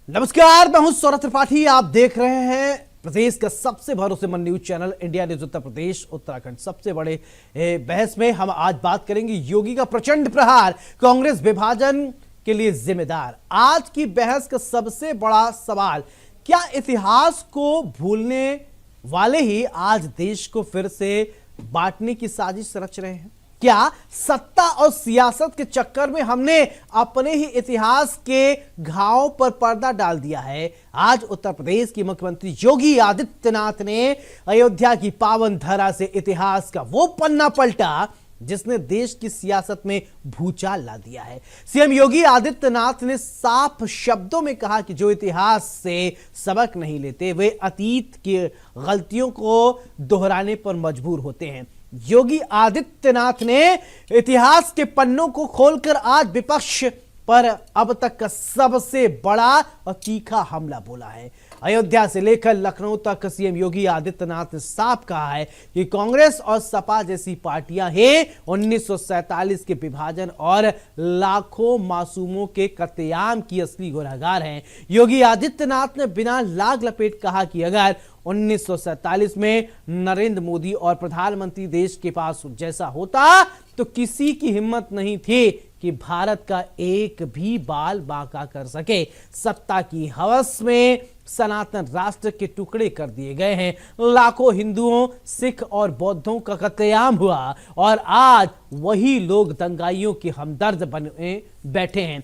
नमस्कार, मैं हूं सौरभ त्रिपाठी। आप देख रहे हैं प्रदेश का सबसे भरोसेमंद news channel India news Uttar Pradesh Uttarakhand. सबसे बड़े बहस में हम आज बात करेंगे योगी का प्रचंड प्रहार, कांग्रेस विभाजन के लिए जिम्मेदार। आज की बहस का सबसे बड़ा सवाल, क्या इतिहास को भूलने वाले ही आज देश को फिर से बांटने की साजिश रच रहे हैं? क्या सत्ता और सियासत के चक्कर में हमने अपने ही इतिहास के घाव पर पर्दा डाल दिया है? आज उत्तर प्रदेश की मुख्यमंत्री योगी आदित्यनाथ ने अयोध्या की पावन धरा से इतिहास का वो पन्ना पलटा जिसने देश की सियासत में भूचाल ला दिया है। सीएम योगी आदित्यनाथ ने साफ शब्दों में कहा कि जो इतिहास से सबक नहीं लेते वे अतीत की गलतियों को दोहराने पर मजबूर होते हैं। योगी आदित्यनाथ ने इतिहास के पन्नों को खोलकर आज विपक्ष पर अब तक का सबसे बड़ा और तीखा हमला बोला है। अयोध्या से लेकर लखनऊ तक सीएम योगी आदित्यनाथ ने साफ कहा है कि कांग्रेस और सपा जैसी पार्टियां ही 1947 के विभाजन और लाखों मासूमों के कत्लेआम की असली गुनहगार हैं। योगी आदित्यनाथ ने बिना लाग लपेट कहा कि अगर 1947 में नरेंद्र मोदी और प्रधानमंत्री देश के पास जैसा होता तो किसी की हिम्मत नहीं थी कि भारत का एक भी बाल बांका कर सके। सत्ता की हवस में सनातन राष्ट्र के टुकड़े कर दिए गए हैं, लाखों हिंदुओं, सिख और बौद्धों का कत्लेआम हुआ और आज वही लोग दंगाइयों के हमदर्द बने बैठे हैं।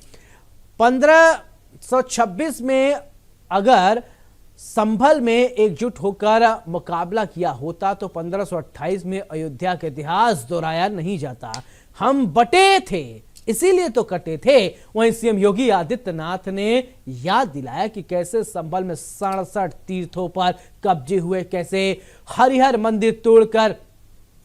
1526 में अगर संभल में एकजुट होकर मुकाबला किया होता तो 1528 में अयोध्या का इतिहास दोहराया नहीं जाता। हम बटे थे इसीलिए तो कटे थे। वहीं सीएम योगी आदित्यनाथ ने याद दिलाया कि कैसे संभल में 67 तीर्थों पर कब्जे हुए, कैसे हरिहर मंदिर तोड़कर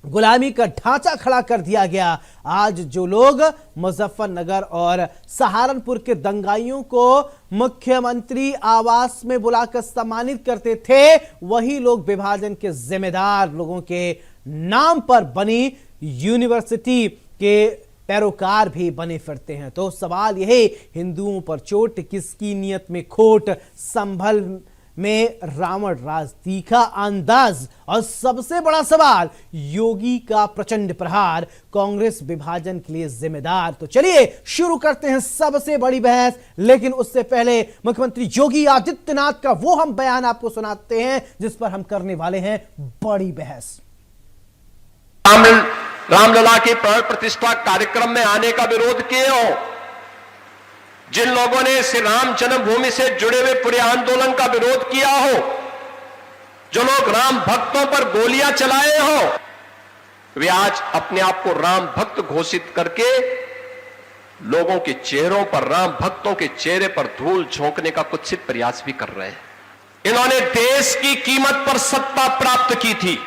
गुलामी का ढांचा खड़ा कर दिया गया। आज जो लोग मुजफ्फरनगर और सहारनपुर के दंगाइयों को मुख्यमंत्री आवास में बुलाकर सम्मानित करते थे, वही लोग विभाजन के जिम्मेदार लोगों के नाम पर बनी यूनिवर्सिटी के पैरोकार भी बने फिरते हैं। तो सवाल यही, हिंदुओं पर चोट किसकी नीयत में खोट, संभल में रावण राज तीखा अंदाज और सबसे बड़ा सवाल योगी का प्रचंड प्रहार, कांग्रेस विभाजन के लिए जिम्मेदार। तो चलिए शुरू करते हैं सबसे बड़ी बहस, लेकिन उससे पहले मुख्यमंत्री योगी आदित्यनाथ का वो हम बयान आपको सुनाते हैं जिस पर हम करने वाले हैं बड़ी बहस। रामलला के प्राण प्रतिष्ठा कार्यक्रम में आने का विरोध किए हो, जिन लोगों ने श्री राम जन्मभूमि से जुड़े हुए पूरे आंदोलन का विरोध किया हो, जो लोग राम भक्तों पर गोलियां चलाए हो, वे आज अपने आप को राम भक्त घोषित करके लोगों के चेहरों पर, राम भक्तों के चेहरे पर धूल झोंकने का कुत्सित प्रयास भी कर रहे हैं। इन्होंने देश की कीमत पर सत्ता प्राप्त की थी।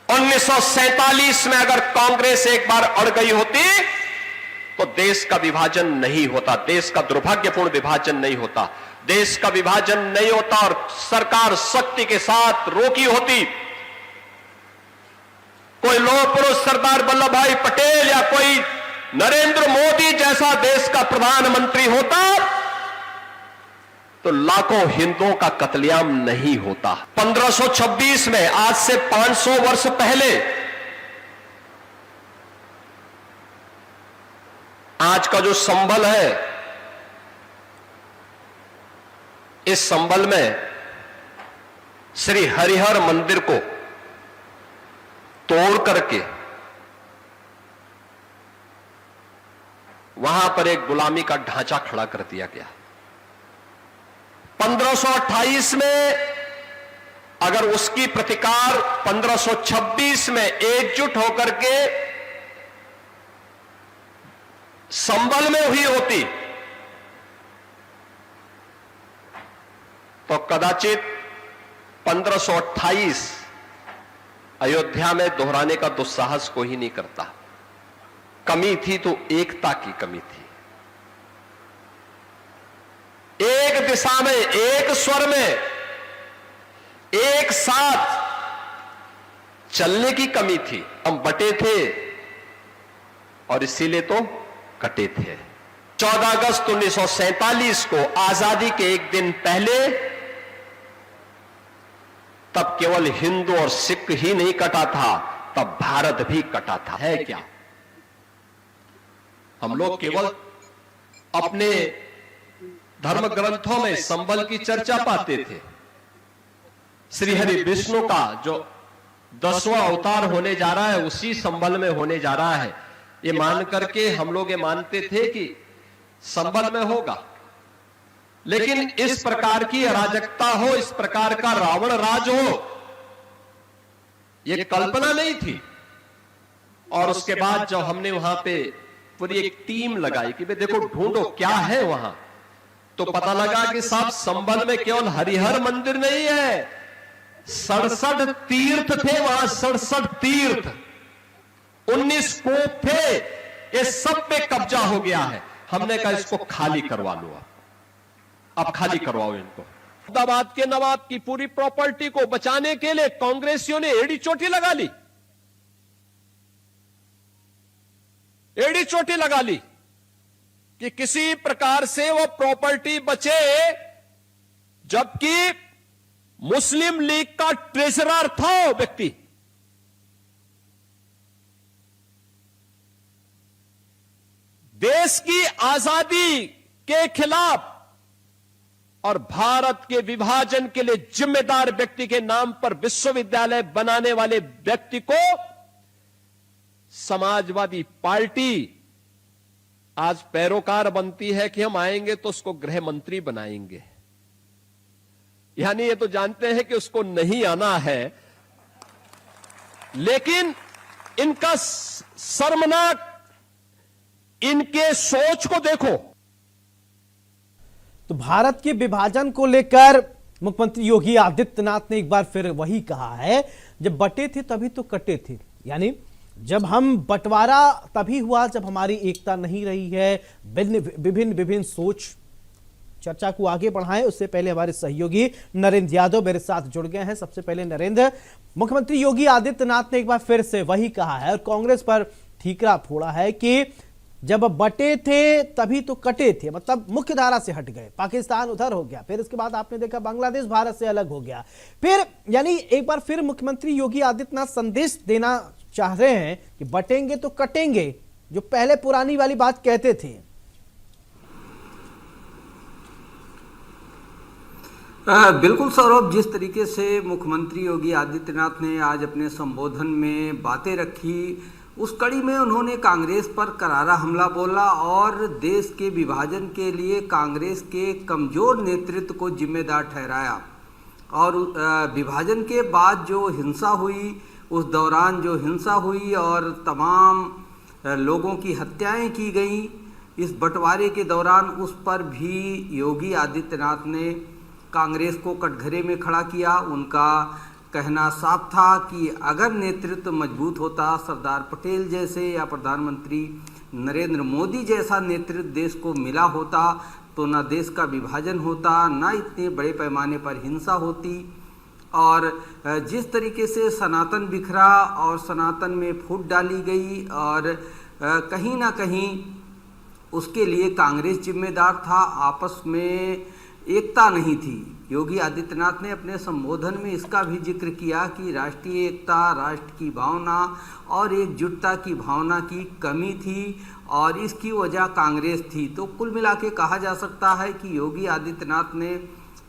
1947 में अगर कांग्रेस एक बार अड़ गई होती तो देश का विभाजन नहीं होता, देश का दुर्भाग्यपूर्ण विभाजन नहीं होता, देश का विभाजन नहीं होता और सरकार शक्ति के साथ रोकी होती। कोई लौह पुरुष सरदार वल्लभ भाई पटेल या कोई नरेंद्र मोदी जैसा देश का प्रधानमंत्री होता तो लाखों हिंदुओं का कत्लेआम नहीं होता। 1526 में, आज से 500 वर्ष पहले, आज का जो संभल है, इस संभल में श्री हरिहर मंदिर को तोड़ करके वहां पर एक गुलामी का ढांचा खड़ा कर दिया गया। 1528 में अगर उसकी प्रतिकार 1526 में एकजुट होकर के संभल में हुई होती तो कदाचित 1528 अयोध्या में दोहराने का दुस्साहस कोई ही नहीं करता। कमी थी तो एकता की कमी थी, एक दिशा में, एक स्वर में, एक साथ चलने की कमी थी। हम बटे थे और इसीलिए तो कटे थे। 14 अगस्त 1947 को आजादी के एक दिन पहले तब केवल हिंदू और सिख ही नहीं कटा था, तब भारत भी कटा था। है क्या? हम लोग केवल अपने धर्म ग्रंथों में संबल की चर्चा पाते थे। श्री हरि विष्णु का जो 10वां अवतार होने जा रहा है उसी संबल में होने जा रहा है, ये मान करके हम लोग ये मानते थे कि संबल में होगा। लेकिन इस प्रकार की अराजकता हो, इस प्रकार का रावण राज हो, ये कल्पना नहीं थी। और उसके बाद जब हमने वहां पे पूरी एक टीम लगाई कि भाई देखो ढूंढो क्या है वहां, तो पता लगा कि साहब संबल में केवल हरिहर मंदिर नहीं है, 67 तीर्थ थे वहां, 67 तीर्थ, 19 कूप थे, ये सब पे कब्जा हो गया है। हमने कहा इसको खाली करवा लो, अब खाली करवाओ इनको। अहमदाबाद के नवाब की पूरी प्रॉपर्टी को बचाने के लिए कांग्रेसियों ने एड़ी चोटी लगा ली, एड़ी चोटी लगा ली कि किसी प्रकार से वो प्रॉपर्टी बचे, जबकि मुस्लिम लीग का ट्रेजरर था वो व्यक्ति। देश की आजादी के खिलाफ और भारत के विभाजन के लिए जिम्मेदार व्यक्ति के नाम पर विश्वविद्यालय बनाने वाले व्यक्ति को समाजवादी पार्टी आज पैरोकार बनती है कि हम आएंगे तो उसको गृह मंत्री बनाएंगे। यानी ये तो जानते हैं कि उसको नहीं आना है, लेकिन इनका शर्मनाक, इनके सोच को देखो। तो भारत के विभाजन को लेकर मुख्यमंत्री योगी आदित्यनाथ ने एक बार फिर वही कहा है, जब बटे थे तभी तो कटे थे। यानी जब हम बंटवारा तभी हुआ जब हमारी एकता नहीं रही है। विभिन्न सोच चर्चा को आगे बढ़ाएं, उससे पहले हमारे सहयोगी नरेंद्र यादव मेरे साथ जुड़ गए हैं। सबसे पहले नरेंद्र, मुख्यमंत्री योगी आदित्यनाथ ने एक बार फिर से वही कहा है और कांग्रेस पर ठीकरा फोड़ा है कि जब बटे थे तभी तो कटे थे, मतलब मुख्य धारा से हट गए, पाकिस्तान उधर हो गया, फिर इसके बाद आपने देखा बांग्लादेश भारत से अलग हो गया। फिर यानी एक बार फिर मुख्यमंत्री योगी आदित्यनाथ संदेश देना चाह रहे हैं कि बटेंगे तो कटेंगे, जो पहले पुरानी वाली बात कहते थे। बिल्कुल सौरभ, जिस तरीके से मुख्यमंत्री योगी आदित्यनाथ ने आज अपने संबोधन में बातें रखी, उस कड़ी में उन्होंने कांग्रेस पर करारा हमला बोला और देश के विभाजन के लिए कांग्रेस के कमजोर नेतृत्व को जिम्मेदार ठहराया। और विभाजन के बाद जो हिंसा हुई, उस दौरान जो हिंसा हुई और तमाम लोगों की हत्याएं की गई इस बंटवारे के दौरान, उस पर भी योगी आदित्यनाथ ने कांग्रेस को कटघरे में खड़ा किया। उनका कहना साफ था कि अगर नेतृत्व मजबूत होता, सरदार पटेल जैसे या प्रधानमंत्री नरेंद्र मोदी जैसा नेतृत्व देश को मिला होता, तो ना देश का विभाजन होता, ना इतने बड़े पैमाने पर हिंसा होती। और जिस तरीके से सनातन बिखरा और सनातन में फूट डाली गई और कहीं ना कहीं उसके लिए कांग्रेस जिम्मेदार था, आपस में एकता नहीं थी। योगी आदित्यनाथ ने अपने संबोधन में इसका भी जिक्र किया कि राष्ट्रीय एकता, राष्ट्र की भावना और एकजुटता की भावना की कमी थी और इसकी वजह कांग्रेस थी। तो कुल मिला के कहा जा सकता है कि योगी आदित्यनाथ ने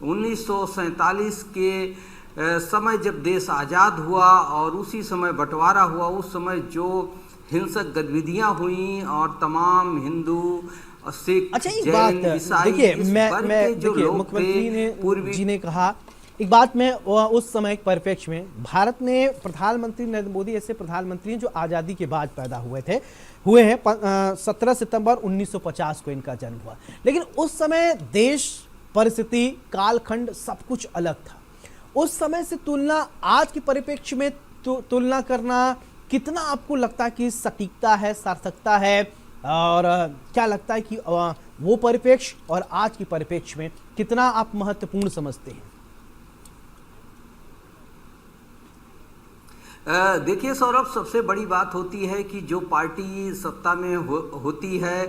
1947 के समय जब देश आज़ाद हुआ और उसी समय बंटवारा हुआ, उस समय जो हिंसक गतिविधियां हुई और तमाम हिंदू, सिख, अच्छा एक बात देखिए, मैं देखिए मुख्यमंत्री जी ने कहा एक बात में, उस समय एक परिप्रेक्ष्य में भारत ने प्रधानमंत्री नरेंद्र मोदी ऐसे प्रधानमंत्री जो आज़ादी के बाद पैदा हुए हैं 17 सितंबर 1950 को इनका जन्म हुआ, लेकिन उस समय देश, परिस्थिति, कालखंड सब कुछ अलग था। उस समय से तुलना आज के परिप्रेक्ष्य में तुलना करना कितना आपको लगता है कि सटीकता है, सार्थकता है, और क्या लगता है कि वो परिप्रेक्ष्य और आज की परिप्रेक्ष्य में कितना आप महत्वपूर्ण समझते हैं? देखिए सौरभ, सबसे बड़ी बात होती है कि जो पार्टी सत्ता में होती है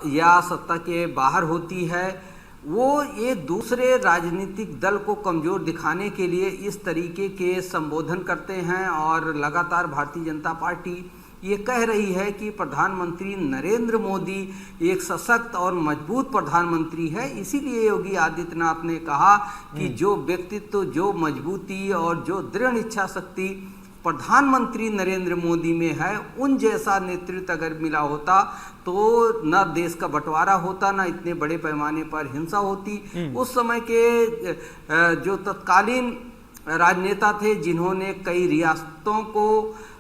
या सत्ता के बाहर होती है, वो एक दूसरे राजनीतिक दल को कमजोर दिखाने के लिए इस तरीके के संबोधन करते हैं। और लगातार भारतीय जनता पार्टी ये कह रही है कि प्रधानमंत्री नरेंद्र मोदी एक सशक्त और मजबूत प्रधानमंत्री है। इसीलिए योगी आदित्यनाथ ने कहा कि जो व्यक्तित्व, जो मजबूती और जो दृढ़ इच्छा शक्ति प्रधानमंत्री नरेंद्र मोदी में है, उन जैसा नेतृत्व अगर मिला होता तो न देश का बंटवारा होता, न इतने बड़े पैमाने पर हिंसा होती। उस समय के जो तत्कालीन राजनेता थे जिन्होंने कई रियासतों को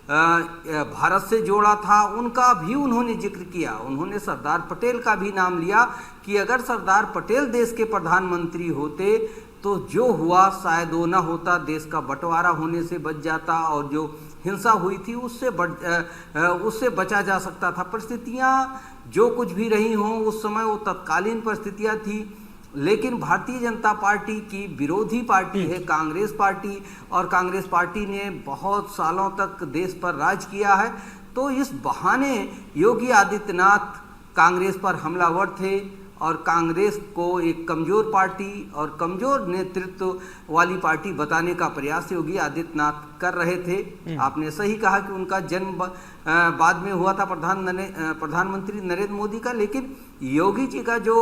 भारत से जोड़ा था, उनका भी उन्होंने जिक्र किया। उन्होंने सरदार पटेल का भी नाम लिया कि अगर सरदार पटेल देश के प्रधानमंत्री होते तो जो हुआ शायद वो न होता, देश का बंटवारा होने से बच जाता और जो हिंसा हुई थी उससे बचा जा सकता था। परिस्थितियां जो कुछ भी रही हों, उस समय वो तत्कालीन परिस्थितियां थी। लेकिन भारतीय जनता पार्टी की विरोधी पार्टी है कांग्रेस पार्टी, और कांग्रेस पार्टी ने बहुत सालों तक देश पर राज किया है। तो इस बहाने योगी आदित्यनाथ कांग्रेस पर हमलावर थे और कांग्रेस को एक कमजोर पार्टी और कमजोर नेतृत्व वाली पार्टी बताने का प्रयास योगी आदित्यनाथ कर रहे थे। आपने सही कहा कि उनका जन्म बाद में हुआ था प्रधानमंत्री नरेंद्र मोदी का, लेकिन योगी जी का जो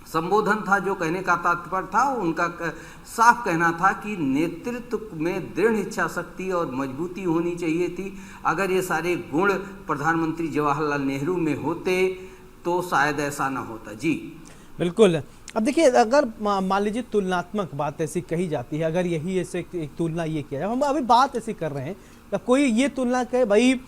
संबोधन था, जो कहने का तात्पर्य था, उनका साफ कहना था कि नेतृत्व में दृढ़ इच्छा शक्ति और मजबूती होनी चाहिए थी। अगर ये सारे गुण प्रधानमंत्री जवाहरलाल नेहरू में होते तो शायद ऐसा ना होता। जी बिल्कुल। अब देखिए, अगर मान लीजिए तुलनात्मक बात ऐसी कही जाती है, अगर यही ऐसे एक तुलना ये किया जाए, हम अभी बात ऐसी कर रहे हैं, तो कोई ये तुलना कहे भाई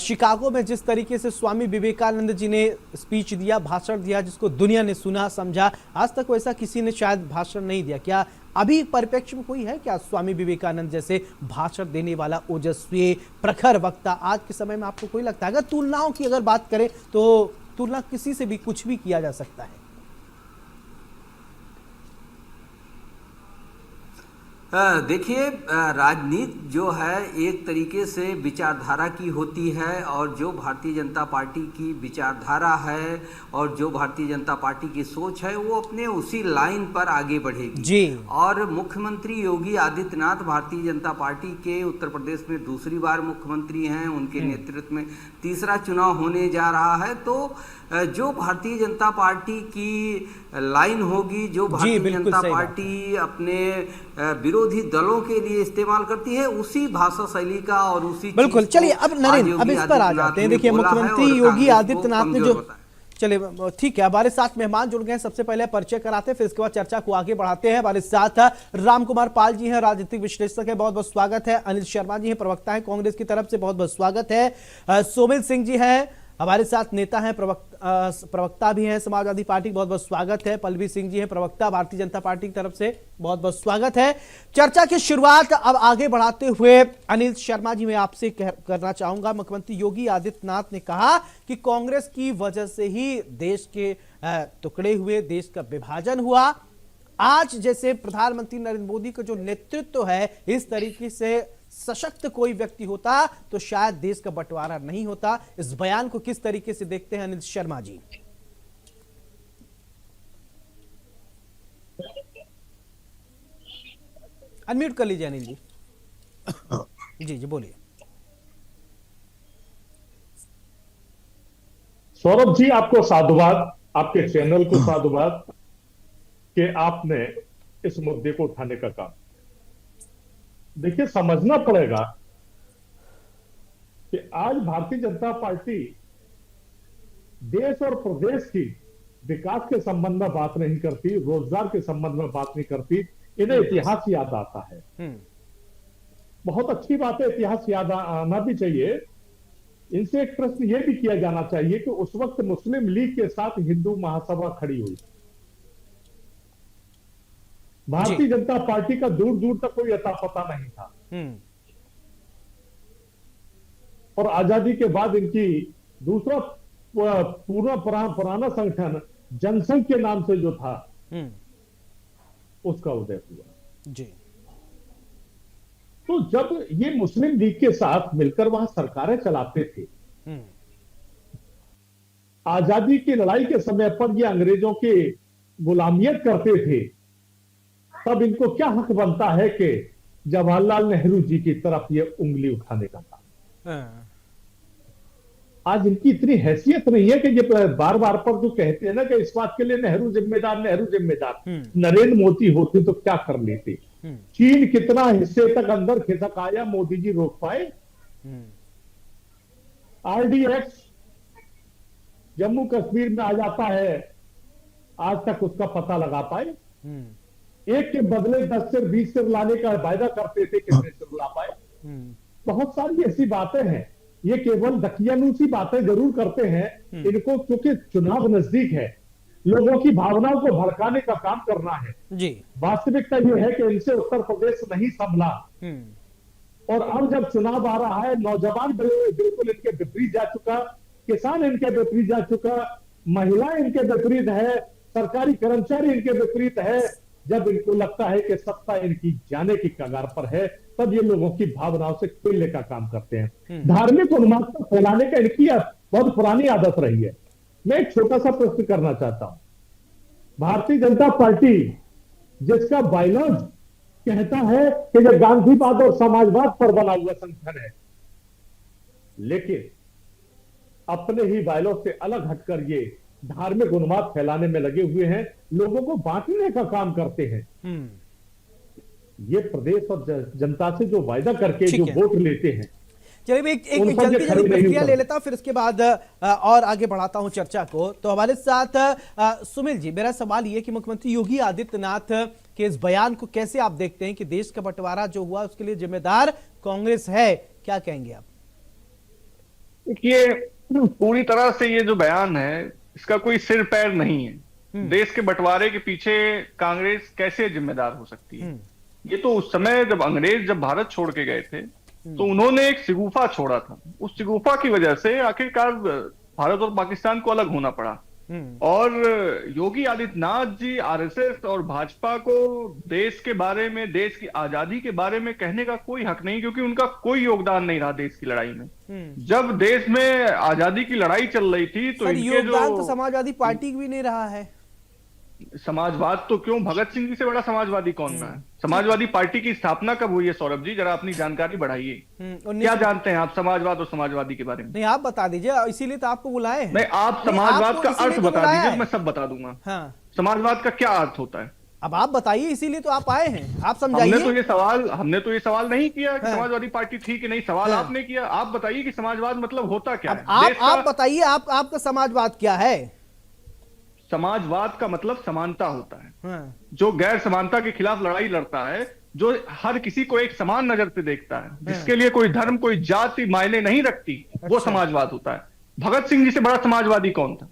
शिकागो में जिस तरीके से स्वामी विवेकानंद जी ने स्पीच दिया, भाषण दिया, जिसको दुनिया ने सुना समझा, आज तक वैसा किसी ने शायद भाषण नहीं दिया। क्या अभी परिप्रेक्ष्य में कोई है क्या स्वामी विवेकानंद जैसे भाषण देने वाला ओजस्वी प्रखर वक्ता आज के समय में? आपको कोई लगता है? अगर तुलनाओं की अगर बात करें तो तुलना किसी से भी कुछ भी किया जा सकता है। देखिए, राजनीति जो है एक तरीके से विचारधारा की होती है, और जो भारतीय जनता पार्टी की विचारधारा है और जो भारतीय जनता पार्टी की सोच है वो अपने उसी लाइन पर आगे बढ़ेगी जी। और मुख्यमंत्री योगी आदित्यनाथ भारतीय जनता पार्टी के उत्तर प्रदेश में दूसरी बार मुख्यमंत्री हैं, उनके नेतृत्व में तीसरा चुनाव होने जा रहा है। तो जो भारतीय जनता पार्टी की लाइन होगी, जो भारतीय जनता पार्टी अपने विरोधी दलों के लिए इस्तेमाल करती है, उसी भाषा शैली का और उसी बिल्कुल। चलिए अब नरेंद्र, अब इस पर आ जाते हैं। देखिए, मुख्यमंत्री योगी आदित्यनाथ ने जो, चलिए ठीक है, हमारे साथ मेहमान जुड़ गए। सबसे पहले परिचय कराते हैं, फिर इसके बाद चर्चा को आगे बढ़ाते हैं। हमारे साथ राम कुमार पाल जी हैं, राजनीतिक विश्लेषक है, बहुत बहुत स्वागत है। अनिल शर्मा जी हैं, प्रवक्ता हैं कांग्रेस की तरफ से, बहुत बहुत स्वागत है। सोमिल सिंह जी हैं हमारे साथ, नेता हैं, प्रवक्ता भी हैं समाजवादी पार्टी, बहुत बहुत स्वागत है। पल्लवी सिंह जी हैं, प्रवक्ता भारतीय जनता पार्टी की तरफ से, बहुत बहुत स्वागत है। चर्चा की शुरुआत अब आगे बढ़ाते हुए अनिल शर्मा जी मैं आपसे करना चाहूंगा। मुख्यमंत्री योगी आदित्यनाथ ने कहा कि कांग्रेस की वजह से ही देश के टुकड़े हुए, देश का विभाजन हुआ। आज जैसे प्रधानमंत्री नरेंद्र मोदी का जो नेतृत्व है, इस तरीके से सशक्त कोई व्यक्ति होता तो शायद देश का बंटवारा नहीं होता। इस बयान को किस तरीके से देखते हैं अनिल शर्मा जी? अनम्यूट कर लीजिए अनिल जी। जी जी बोलिए। सौरभ जी, आपको साधुवाद, आपके चैनल को साधुवाद कि आपने इस मुद्दे को उठाने का काम। देखिए, समझना पड़ेगा कि आज भारतीय जनता पार्टी देश और प्रदेश की विकास के संबंध में बात नहीं करती, रोजगार के संबंध में बात नहीं करती, इन्हें इतिहास याद आता है। बहुत अच्छी बात है, इतिहास याद आना भी चाहिए। इनसे एक प्रश्न यह भी किया जाना चाहिए कि उस वक्त मुस्लिम लीग के साथ हिंदू महासभा खड़ी हुई, भारतीय जनता पार्टी का दूर दूर तक कोई अता पता नहीं था। और आजादी के बाद इनकी दूसरा पूरा पुराना संगठन जनसंघ के नाम से जो था उसका उदय हुआ जी। तो जब ये मुस्लिम लीग के साथ मिलकर वहां सरकारें चलाते थे, आजादी की लड़ाई के समय पर ये अंग्रेजों की गुलामियत करते थे, तब इनको क्या हक बनता है कि जवाहरलाल नेहरू जी की तरफ ये उंगली उठाने का काम। हाँ। आज इनकी इतनी हैसियत नहीं है कि ये बार बार पर जो कहते हैं ना कि इस बात के लिए नेहरू जिम्मेदार, नेहरू जिम्मेदार। नरेंद्र मोदी होते तो क्या कर लेते। चीन कितना हिस्से तक अंदर खिसक आया, मोदी जी रोक पाए। आरडीएक्स जम्मू कश्मीर में आ जाता है, आज तक उसका पता लगा पाए। एक के बदले 10 सिर 20 सिर लाने का वायदा करते थे, कितने सिर ला पाए। बहुत सारी ऐसी बातें हैं, ये केवल दकियानूसी बातें जरूर करते हैं। इनको क्योंकि चुनाव नजदीक है, लोगों की भावनाओं को भड़काने का काम करना है जी। वास्तविकता ये है कि इनसे उत्तर प्रदेश नहीं संभला, और अब जब चुनाव आ रहा है, नौजवान बिल्कुल इनके विपरीत जा चुका, किसान इनके विपरीत जा चुका, महिलाएं इनके विपरीत है, सरकारी कर्मचारी इनके विपरीत है। जब इनको लगता है कि सत्ता इनकी जाने की कगार पर है, तब ये लोगों की भावनाओं से खेलने का काम करते हैं। धार्मिक उन्माद को फैलाने का इनकी बहुत पुरानी आदत रही है। मैं एक छोटा सा प्रश्न करना चाहता हूं। भारतीय जनता पार्टी जिसका बायलॉज कहता है कि यह गांधीवाद और समाजवाद पर बना हुआ संगठन है, लेकिन अपने ही बायलॉज से अलग हटकर ये धार्मिक उन्माद फैलाने में लगे हुए हैं, लोगों को बांटने का काम करते हैं। ये प्रदेश और जनता से जो वायदा करके जो वोट लेते हैं। चलिए मैं एक जल्दी प्रतिक्रिया ले लेता हूं, फिर इसके बाद और आगे बढ़ाता हूं चर्चा को। तो हमारे साथ सुमिल जी, मेरा सवाल ये कि मुख्यमंत्री योगी आदित्यनाथ के इस बयान को कैसे आप देखते हैं कि देश का बंटवारा जो हुआ उसके लिए जिम्मेदार कांग्रेस है, क्या कहेंगे आप? देखिए, पूरी तरह से ये जो बयान है इसका कोई सिर पैर नहीं है। देश के बंटवारे के पीछे कांग्रेस कैसे जिम्मेदार हो सकती है? ये तो उस समय जब अंग्रेज भारत छोड़ के गए थे तो उन्होंने एक शिगुफा छोड़ा था। उस शिगुफा की वजह से आखिरकार भारत और पाकिस्तान को अलग होना पड़ा। और योगी आदित्यनाथ जी आरएसएस और भाजपा को देश के बारे में, देश की आजादी के बारे में कहने का कोई हक नहीं, क्योंकि उनका कोई योगदान नहीं रहा देश की लड़ाई में। जब देश में आजादी की लड़ाई चल रही थी तो इनके योगदान तो समाजवादी पार्टी भी नहीं रहा है। समाजवाद तो क्यों, भगत सिंह जी से बड़ा समाजवादी कौन रहा है? समाजवादी पार्टी की स्थापना कब हुई है सौरभ जी? जरा अपनी जानकारी बढ़ाइए। क्या जानते हैं आप समाजवाद और समाजवादी के बारे में? नहीं, आप बता दीजिए, इसीलिए तो आपको बुलाए हैं। नहीं, आप समाजवाद का अर्थ बता दीजिए, मैं सब बता दूंगा। हाँ। समाजवाद का क्या अर्थ होता है अब आप बताइए, इसीलिए तो आप आए हैं, आप समझाइए। हमने तो ये सवाल नहीं किया कि समाजवादी पार्टी थी कि नहीं, सवाल आपने किया। आप बताइए कि समाजवाद मतलब होता क्या है? आप बताइए, आपका समाजवाद क्या है? समाजवाद का मतलब समानता होता है। जो गैर समानता के खिलाफ लड़ाई लड़ता है, जो हर किसी को एक समान नजर से देखता है, जिसके लिए कोई धर्म कोई जाति मायने नहीं रखती, वो समाजवाद होता है। भगत सिंह जी से बड़ा समाजवादी कौन था?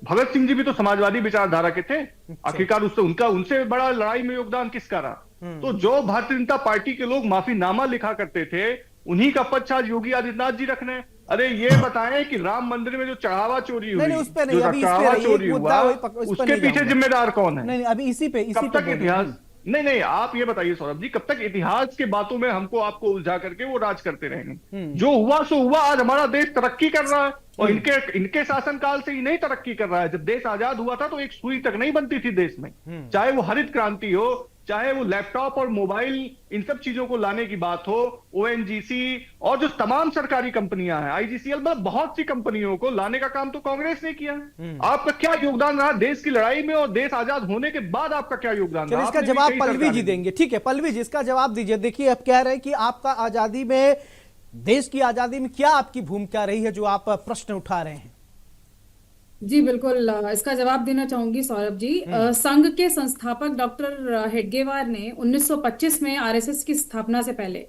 भगत सिंह जी भी तो समाजवादी विचारधारा के थे। आखिरकार उनसे बड़ा लड़ाई में योगदान किसका रहा? तो जो भारतीय जनता पार्टी के लोग माफीनामा लिखा करते थे, उन्हीं का पक्ष आज योगी आदित्यनाथ जी रख रहे हैं। अरे ये बताएं कि राम मंदिर में जो चढ़ावा चोरी हुई, उस पे नहीं, अभी चढ़ावा चोरी हुआ, उसके पीछे जिम्मेदार कौन है? नहीं, अभी इसी पे कब तक इतिहास? नहीं, आप ये बताइए सौरभ जी, कब तक इतिहास के बातों में आपको उलझा करके वो राज करते रहेंगे? जो हुआ सो हुआ। आज हमारा देश तरक्की कर रहा है, और इनके शासनकाल से ही नहीं तरक्की कर रहा है। जब देश आजाद हुआ था तो एक सुई तक नहीं बनती थी देश में, चाहे वो हरित क्रांति हो, चाहे वो लैपटॉप और मोबाइल, इन सब चीजों को लाने की बात हो, ओएनजीसी और जो तमाम सरकारी कंपनियां हैं, आईजीसीएल, मतलब बहुत सी कंपनियों को लाने का काम तो कांग्रेस ने किया। आपका क्या योगदान रहा देश की लड़ाई में, और देश आजाद होने के बाद आपका क्या योगदान रहा? इसका जवाब पल्लवी जी देंगे। ठीक है पल्लवी जी, इसका जवाब दीजिए। देखिए, आप कह रहे हैं कि आपका आजादी में, देश की आजादी में क्या आपकी भूमिका रही है, जो आप प्रश्न उठा रहे हैं? जी बिल्कुल, इसका जवाब देना चाहूंगी सौरभ जी। संघ के संस्थापक डॉक्टर हेडगेवार ने 1925 में आरएसएस की स्थापना से पहले,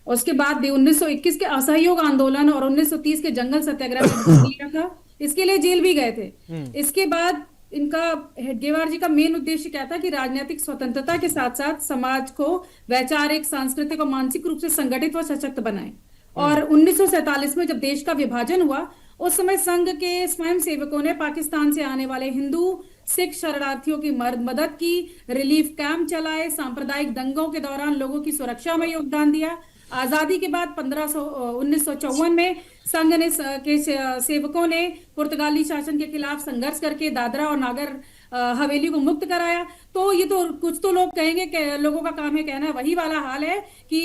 उसके बाद भी 1921 के असहयोग आंदोलन और 1930 के जंगल सत्याग्रह में भाग लिया था। इसके लिए जेल भी गए थे। इसके बाद इनका, हेडगेवार जी का मेन उद्देश्य क्या था कि राजनीतिक स्वतंत्रता के साथ साथ समाज को वैचारिक, सांस्कृतिक और मानसिक रूप से संगठित व सशक्त बनाए। और 1947 में जब देश का विभाजन हुआ, उस समय संघ के स्वयं सेवकों ने पाकिस्तान से आने वाले हिंदू सिख शरणार्थियों की मदद की, रिलीफ कैंप चलाए, सांप्रदायिक दंगों के दौरान लोगों की सुरक्षा में योगदान दिया। आजादी के बाद 1954 में संघ ने के सेवकों ने पुर्तगाली शासन के खिलाफ संघर्ष करके दादरा और नागर हवेली को मुक्त कराया। तो ये तो कुछ तो लोग कहेंगे कि लोगों का काम है कहना, वही वाला हाल है कि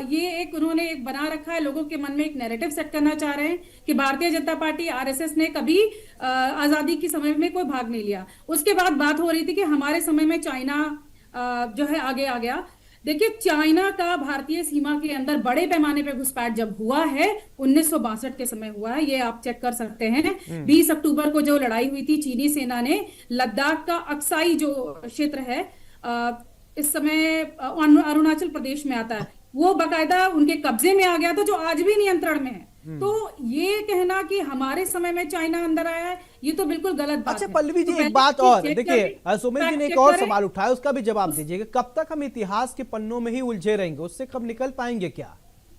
ये एक उन्होंने एक बना रखा है, लोगों के मन में एक नैरेटिव सेट करना चाह रहे हैं कि भारतीय जनता पार्टी आरएसएस ने कभी आजादी के समय में कोई भाग नहीं लिया। उसके बाद बात हो रही थी कि हमारे समय में चाइना जो है आगे आ गया। देखिए, चाइना का भारतीय सीमा के अंदर बड़े पैमाने पे घुसपैठ जब हुआ है 1962 के समय हुआ है, ये आप चेक कर सकते हैं। 20 अक्टूबर को जो लड़ाई हुई थी, चीनी सेना ने लद्दाख का अक्साई जो क्षेत्र है इस समय अरुणाचल प्रदेश में आता है, वो बाकायदा उनके कब्जे में आ गया था, जो आज भी नियंत्रण में है। तो ये कहना कि हमारे समय में चाइना अंदर आया है, ये तो बिल्कुल गलत बात अच्छा है। पल्लवी जी, तो एक बात और देखिए, करके सुमित जी ने एक और सवाल उठाया, उसका भी जवाब दीजिएगा। कब तक हम इतिहास के पन्नों में ही उलझे रहेंगे, उससे कब निकल पाएंगे क्या?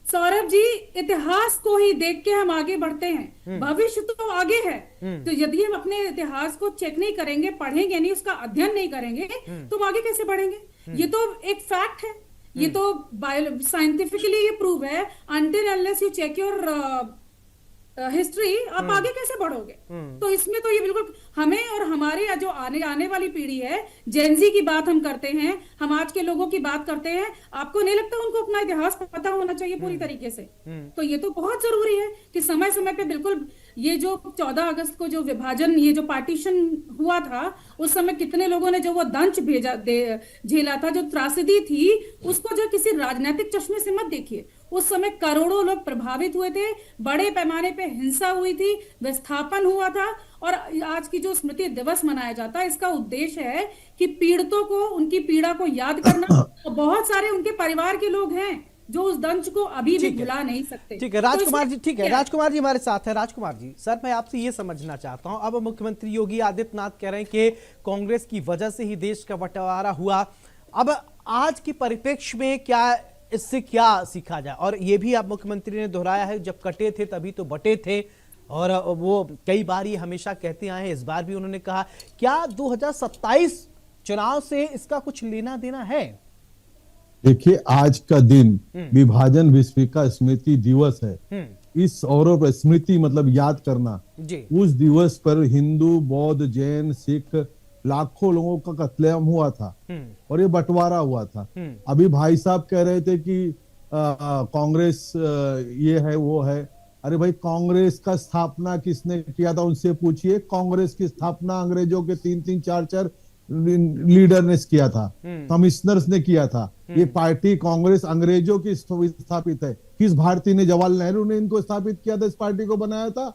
सौरभ जी, इतिहास को ही देख के हम आगे बढ़ते हैं, भविष्य तो आगे है। तो यदि हम अपने इतिहास को चेक नहीं करेंगे, पढ़ेंगे नहीं, उसका अध्ययन नहीं करेंगे, तो हम आगे कैसे बढ़ेंगे? ये तो एक फैक्ट है, ये तो साइंटिफिकली ये प्रूव है। Until unless you check your history, आप आगे कैसे बढ़ोगे? तो इसमें तो ये बिल्कुल हमें और हमारे जो आने वाली पीढ़ी है, जेनजी की बात हम करते हैं, हम आज के लोगों की बात करते हैं, आपको नहीं लगता उनको अपना इतिहास पता होना चाहिए पूरी तरीके से? तो ये तो बहुत जरूरी है कि समय समय पे बिल्कुल ये जो 14 अगस्त को जो विभाजन, ये जो पार्टीशन हुआ था, उस समय कितने लोगों ने जो वो दंश झेला था, जो त्रासदी थी, उसको जो किसी राजनीतिक चश्मे से मत देखिए। उस समय करोड़ों लोग प्रभावित हुए थे, बड़े पैमाने पे हिंसा हुई थी, विस्थापन हुआ था। और आज की जो स्मृति दिवस मनाया जाता है, इसका उद्देश्य है कि पीड़ितों को, उनकी पीड़ा को याद करना। बहुत सारे उनके परिवार के लोग हैं जो उस दंश को अभी भी भुला नहीं सकते। ठीक है राजकुमार जी, ठीक है राजकुमार जी हमारे साथ है। राजकुमार जी, सर मैं आपसे ये समझना चाहता हूं, अब मुख्यमंत्री योगी आदित्यनाथ कह रहे हैं कि कांग्रेस की वजह से ही देश का बंटवारा हुआ। अब आज के परिप्रेक्ष्य में क्या इससे क्या सीखा जाए? और ये भी आप मुख्यमंत्री ने दोहराया है, जब कटे थे तभी तो बटे थे, और वो कई बार ये हमेशा कहते आए हैं, इस बार भी उन्होंने कहा। क्या 2027 चुनाव से इसका कुछ लेना देना है? देखिए, आज का दिन विभाजन विश्व का स्मृति दिवस है। इस और स्मृति मतलब याद करना जी। उस दिवस पर हिंदू, बौद्ध, जैन, सिख लाखों लोगों का कत्लेआम हुआ था और ये बंटवारा हुआ था। अभी भाई साहब कह रहे थे कि कांग्रेस ये है वो है। अरे भाई, कांग्रेस का स्थापना किसने किया था उनसे पूछिए। कांग्रेस की स्थापना अंग्रेजों के 3-3, 4-4 लीडर ने किया था, कमिश्नर्स ने किया था। ये पार्टी कांग्रेस अंग्रेजों की स्थापित है। किस भारतीय ने? जवाहरलाल नेहरू ने इनको स्थापित किया था, इस पार्टी को बनाया था।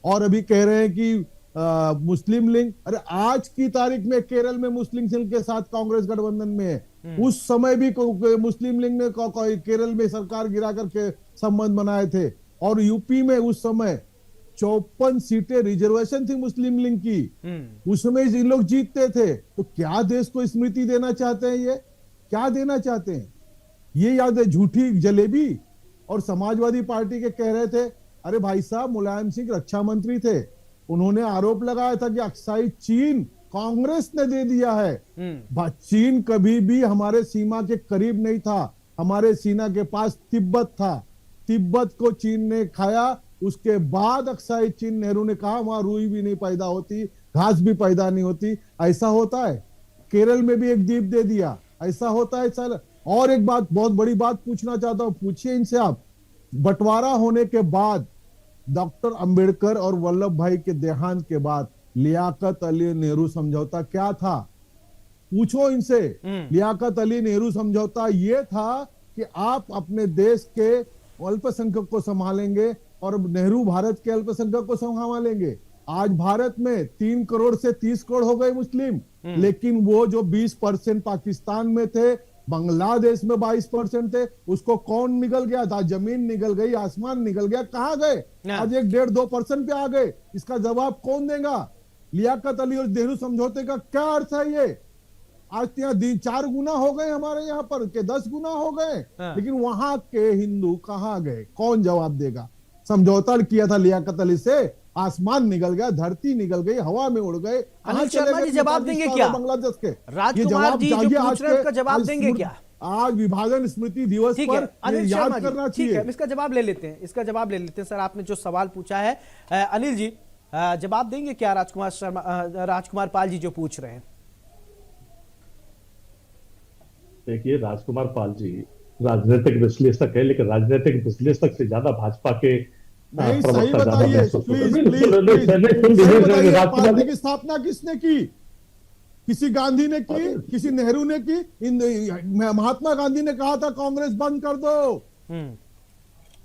और अभी कह रहे हैं कि मुस्लिम लीग, अरे आज की तारीख में केरल में मुस्लिम लीग के साथ कांग्रेस गठबंधन में है। उस समय भी मुस्लिम लीग ने केरल में सरकार गिरा करके संबंध बनाए थे। और यूपी में उस समय 54 सीटें रिजर्वेशन थी मुस्लिम लीग की, उसमें इन लोग जीतते थे। तो क्या देश को स्मृति देना चाहते हैं? ये क्या देना चाहते हैं? ये याद है झूठी जलेबी। और समाजवादी पार्टी के कह रहे थे, अरे भाई साहब, मुलायम सिंह रक्षा मंत्री थे, उन्होंने आरोप लगाया था कि अक्साई चीन कांग्रेस ने दे दिया है। चीन कभी भी हमारे सीमा के करीब नहीं था, हमारे सीमा के पास तिब्बत था। तिब्बत को चीन ने खाया। उसके बाद अक्साई चीन, नेहरू ने कहा वहां रुई भी नहीं पैदा होती, घास भी पैदा नहीं होती। ऐसा होता है? केरल में भी एक द्वीप दे दिया, ऐसा होता है सर? और एक बात, बहुत बड़ी बात पूछना चाहता हूं, पूछिए इनसे आप। बंटवारा होने के बाद, डॉक्टर अंबेडकर और वल्लभ भाई के देहांत के बाद लियाकत अली नेहरू समझौता क्या था? पूछो इनसे। लियाकत अली नेहरू समझौता ये था कि आप अपने देश के अल्पसंख्यक को संभालेंगे और नेहरू भारत के अल्पसंख्यक को संभालेंगे। आज भारत में 3 करोड़ से 30 करोड़ हो गए मुस्लिम, लेकिन वो जो 20% पाकिस्तान में थे, बांग्लादेश में 22% थे, उसको कौन निगल गया था? जमीन निगल गई, आसमान निगल गया, कहां गए? आज 1-1.5-2% पे आ गए। इसका जवाब कौन देगा? लियाकत अली और नेहरू समझौते का क्या अर्थ है? ये आज यहाँ 4 गुना हो गए, हमारे यहाँ पर के 10 गुना हो गए, लेकिन वहां के हिंदू कहां गए? कौन जवाब देगा? समझौता किया था लियाकत अली से, आसमान निकल गया, धरती निकल गई, हवा में उड़ गए। अनिल शर्मा जी जवाब देंगे क्या? बांग्लादेश के राजकुमार जी जो चाहिए पूछ आज रहे हैं के- उसका जवाब आज देंगे क्या? आज विभाजन स्मृति दिवस ठीक है पर अनिल ये शर्मा याद करना जी, ठीक है चाहिए। इसका जवाब ले लेते हैं, इसका जवाब ले लेते हैं। सर आपने जो सवाल पूछा है अनिल जी जवाब देंगे क्या राजकुमार शर्मा राजकुमार पाल जी जो पूछ रहे हैं? देखिए, राजकुमार पाल जी राजनीतिक विश्लेषक है, लेकिन राजनीतिक विश्लेषक से ज्यादा भाजपा के नहीं, सही प्रवक्ता ज्यादा बताइए महसूस होते हैं। प्लीज नहीं, प्लीज सुन प्लीज सही बताइए, राजकुमार पार्टी जी, की स्थापना किसने की? किसी गांधी ने की, किसी नेहरू ने की? महात्मा गांधी ने कहा था कांग्रेस बंद कर दो।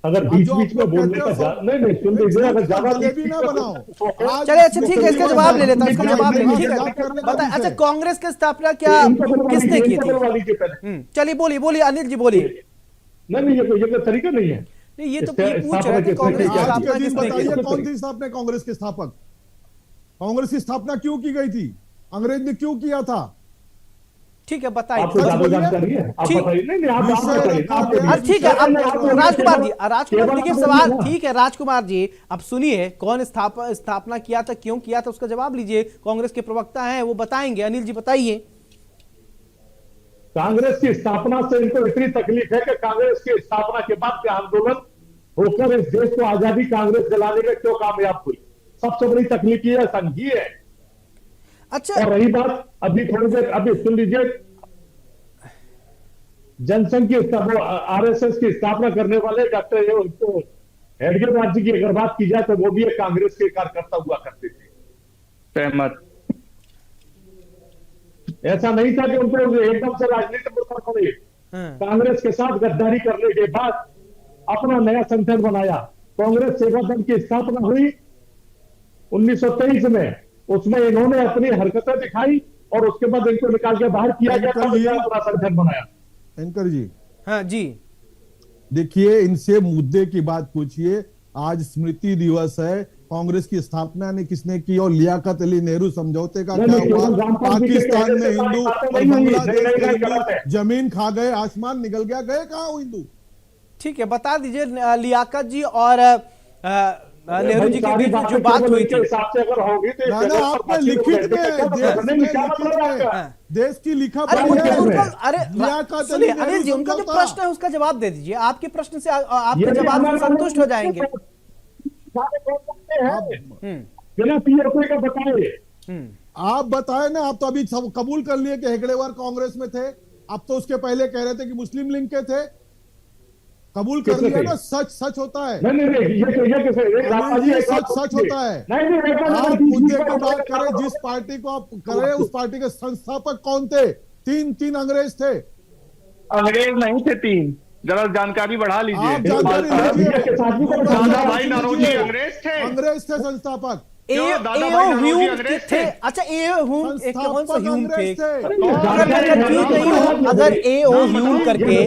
अगर बीच बीच में बोलने का नहीं सुन लीजिए, अगर ज्यादा जलेबी ना बनाओ। आज चलिए अच्छा ठीक है, इसका जवाब ले लेता हूं, इसका जवाब ले नहीं, ठीक याद है करने का बताए। विषय। अच्छा कांग्रेस की स्थापना क्या किसने की थी? चलिए बोलिए बोलिए अनिल जी बोलिए। नहीं, ये कोई तरीका नहीं है। नहीं ये तो ये पूछ रहे थे कांग्रेस की आज स्थापना के दिन किसने की? बताइए कौन थी स्थापना कांग्रेस के स्थापक? कांग्रेस की स्थापना क्यों की गई थी? अंग्रेज ने क्यों किया था? ठीक है बताइए। आपको ज्यादा जानकारी है, आप ठीक। बताइए। नहीं आप बताइए, आप अरे ठीक है अब राजकुमार जी, राजकुमार केवल देखिए आप सवाल बोलिए ना। ठीक है राजकुमार जी अब सुनिए कौन स्थापना किया था, क्यों किया था, उसका जवाब लीजिए। कांग्रेस के प्रवक्ता हैं वो बताएंगे। अनिल जी बताइए। कांग्रेस की स्थापना से इनको इतनी तकलीफ है कि कांग्रेस की स्थापना के बाद के आंदोलन होकर इस देश को आजादी कांग्रेस दिलाने में क्यों कामयाब हुई, सबसे बड़ी तकलीफ ये संघीय है। अच्छा और रही बात अभी थोड़ी देर अभी सुन लीजिए, जनसंघ की आरएसएस की स्थापना करने वाले डॉक्टर हेडगेवार जी की अगर बात की जाए तो वो भी एक कांग्रेस के कार्यकर्ता हुआ करते थे। सहमत। ऐसा नहीं था कि उनको एकदम से राजनीति में उतर पड़े। कांग्रेस के साथ गद्दारी करने के बाद अपना नया संगठन बनाया। कांग्रेस सेवा दल की स्थापना हुई 1923 में, उसमें इन्होंने अपनी हरकतें दिखाई और उसके बाद इनको निकाल के बाहर किया गया, तब इन्होंने अपना संगठन बनाया। एंकर जी हाँ जी देखिए, इनसे मुद्दे की बात पूछिए। आज स्मृति दिवस है, कांग्रेस की स्थापना ने किसने की और लियाकत अली नेहरू समझौते का क्या हुआ? पाकिस्तान में हिंदू और बांग्लादेश के हिंदू जमीन खा गए, आसमान निकल गया, गए कहाँ वो हिंदू? ठीक है बता दीजिए लियाकत जी और नेहरू जी के बीच में जो बात हुई थी। हिसाब से अगर होगी तो ना आपने लिखित देश की लिखा अरे पढ़ी है। अरे लियाकत सुनिए अली अनिल जी नेहरू उनका जो समझौता। प्रश्न है उसका जवाब दे दीजिए। आपके प्रश्न से आपके जवाब से संतुष्ट हो जाएंगे। बिना पीएफए का बताए। आप बताए ना, आप तो अभी सब कबूल कर लिए कि हेगड़ेवार कांग्रेस में थे। अब तो उसके पहले कह रहे थे कि मुस्लिम लीग के थे। कबूल कर लिया ना, सच सच होता है। नहीं ये सच होता है। आप मुद्दे की बात करें, जिस पार्टी को आप करें उस पार्टी के संस्थापक कौन थे? तीन अंग्रेज थे। अंग्रेज नहीं थे तीन, जरा जानकारी बढ़ा आप लीजिए। जानकारी लीजिए। दादा भाई नौरोजी अंग्रेज थे। अंग्रेज थे संस्थापक। क्यों? दादा भाई नौरोजी अंग्रेज थे। अच्छा ह्यूम एक कौन सा ह्यूम थे? अगर मैं कंफ्यूज नहीं हूं, अगर ह्यूम करके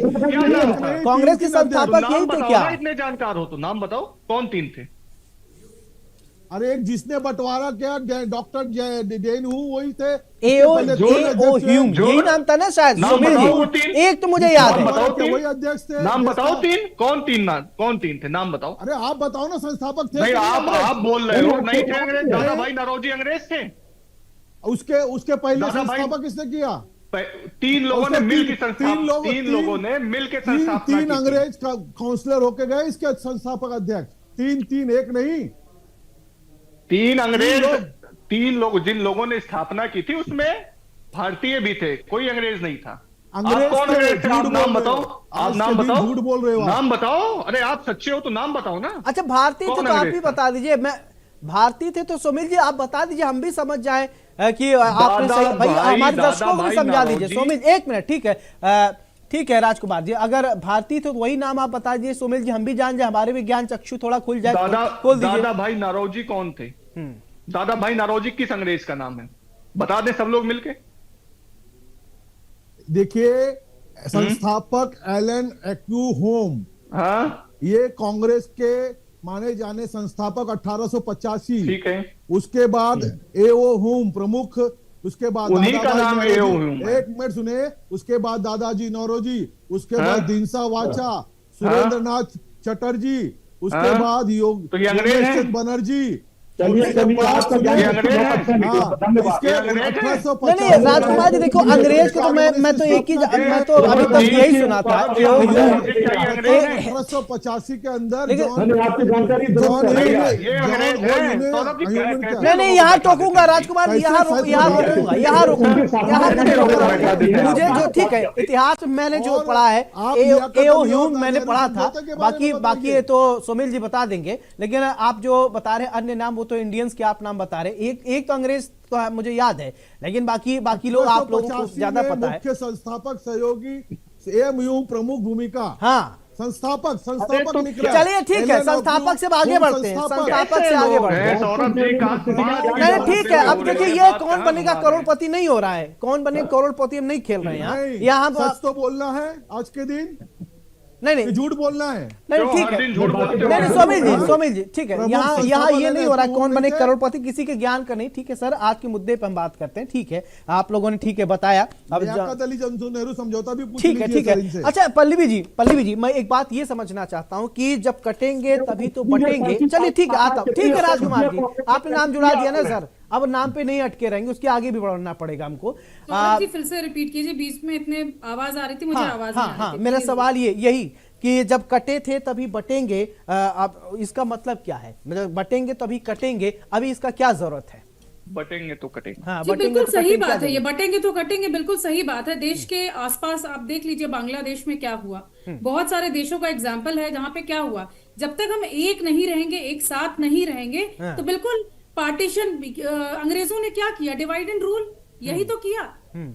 कांग्रेस के संस्थापक यही थे क्या? इतने जानकार हो तो नाम बताओ कौन तीन थे? अरे एक जिसने बंटवारा किया डॉक्टर जैन हूँ वही थे। ह्यूम यही नाम था ना शायद। सुमिल जी एक तो मुझे याद है। वही अध्यक्ष थे। नाम बताओ तीन, कौन तीन थे नाम बताओ। अरे आप बताओ ना, संस्थापक थे? नहीं आप बोल रहे हो नहीं थे अंग्रेज। दादा भाई नौरोजी अंग्रेज थे। उसके पहले दादा भाई- संस्थापक किसने किया? तीन लोगों ने मिल के संस्थापना तीन अंग्रेज काउंसलर होके गए इसके संस्थापक अध्यक्ष। तीन एक नहीं, तीन अंग्रेज। तीन लोग जिन लोगों ने स्थापना की थी उसमें भारतीय भी थे, कोई अंग्रेज नहीं था। अंग्रेज आप कौन थे, अंग्रेज थे? आप झूठ नाम बोल रहे बताओ। हो। आप आज नाम के दिन बताओ। झूठ बोल रहे हो आप। नाम बताओ। अरे आप सच्चे हो तो नाम बताओ ना। अच्छा भारतीय थे कौन तो आप अंग्रेज भी था? बता दीजिए। मैं भारतीय थे तो सुमिल जी आप बता दीजिए, हम भी समझ जाए कि आपने सही भाई हमारे दर्शकों को भी समझा दीजिए। सुमिल एक मिनट ठीक है राजकुमार जी, अगर भारतीय थे तो वही नाम आप बता दीजिए। सुमिल जी हम भी जान जाए, हमारे विज्ञान चक्षु थोड़ा खुल जाए। खोल दीजिए। दादा भाई नौरोजी कौन थे? दादा भाई नौरोजी किस अंग्रेज का नाम है? बता दें सब लोग मिलके। देखिए, संस्थापक एलन एक्यू होम, हाँ ये कांग्रेस के माने जाने संस्थापक 1885। ठीक है। उसके बाद एओ होम प्रमुख, उसके बाद उन्हीं का दादाभाई नाम नौरोजी। एओ होम है। एक मिनट सुने। उसके बाद दादाजी नौरोजी, उसके हाँ? बाद दिनसा वाचा, सुरेंद्र नाथ चटर्जी, उसके हाँ? बाद तो ये अंग्रेज हैं? योगेश चंद बनर्जी, चलिए आपका ज्ञान ये अंग्रेज है। धन्यवाद। नहीं राजकुमार जी देखो, अंग्रेज को तो मैं तो एक ही मैं तो अभी तक यही सुना था 1885 के अंदर आपकी जानकारी नहीं यहाँ टोकूंगा राजकुमार, यहाँ रोकूंगा, यहाँ मुझे जो ठीक है इतिहास मैंने जो पढ़ा है एओ ह्यूम मैंने पढ़ा था, बाकी ये तो सोमिल जी बता देंगे। लेकिन आप जो बता रहे अन्य नाम वो तो इंडियंस के आप नाम बता रहे, एक तो अंग्रेज तो मुझे याद है, लेकिन बाकी लोग आप लोगों को ज्यादा पता है। मुख्य संस्थापक सहयोगी एएमयू प्रमुख भूमिका, हाँ संस्थापक चलिए ठीक है, संस्थापक से आगे बढ़ते हैं, संस्थापक से आगे बढ़ते हैं। सौरभ जी नहीं ठीक है, अब देखिए ये कौन बनेगा करोड़पति नहीं हो रहा है, कौन बने करोड़पति हम नहीं खेल रहे हैं यहाँ सच तो बोलना है आज के दिन, नहीं झूठ बोलना है नहीं ठीक है, नहीं सोमिल जी ठीक है, यहाँ ये नहीं हो रहा कौन बने करोड़पति, किसी के ज्ञान का नहीं। ठीक है सर, आज के मुद्दे पे हम बात करते हैं। ठीक है, आप लोगों ने ठीक है बताया। अब नेहरू समझौता भी ठीक है। अच्छा पल्लवी जी मैं एक बात ये समझना चाहता हूँ कि जब कटेंगे तभी तो बटेंगे। चलिए ठीक है, आता हूँ। ठीक है राजकुमार जी, आपने नाम जुड़ा दिया ना सर, अब नाम पे नहीं अटके रहेंगे, उसके आगे भी बढ़ना पड़ेगा हमको। फिर से रिपीट कीजिए, बीच में इतने आवाज आ रही थी, मुझे आवाज नहीं आ रही थी। मेरा सवाल यही कि जब कटे थे तभी बटेंगे, अब इसका मतलब क्या है? मतलब बटेंगे तभी कटेंगे, अभी इसका क्या जरूरत है? बटेंगे तो कटेंगे। हाँ, जी बिल्कुल सही बात है, ये बटेंगे तो कटेंगे बिल्कुल सही बात है। देश के आसपास आप देख लीजिए, बांग्लादेश में क्या हुआ, बहुत सारे देशों का एग्जाम्पल है जहाँ पे क्या हुआ। जब तक हम एक नहीं रहेंगे, एक साथ नहीं रहेंगे, तो बिल्कुल पार्टीशन, अंग्रेजों ने क्या किया, डिवाइड एंड रूल, यही तो किया।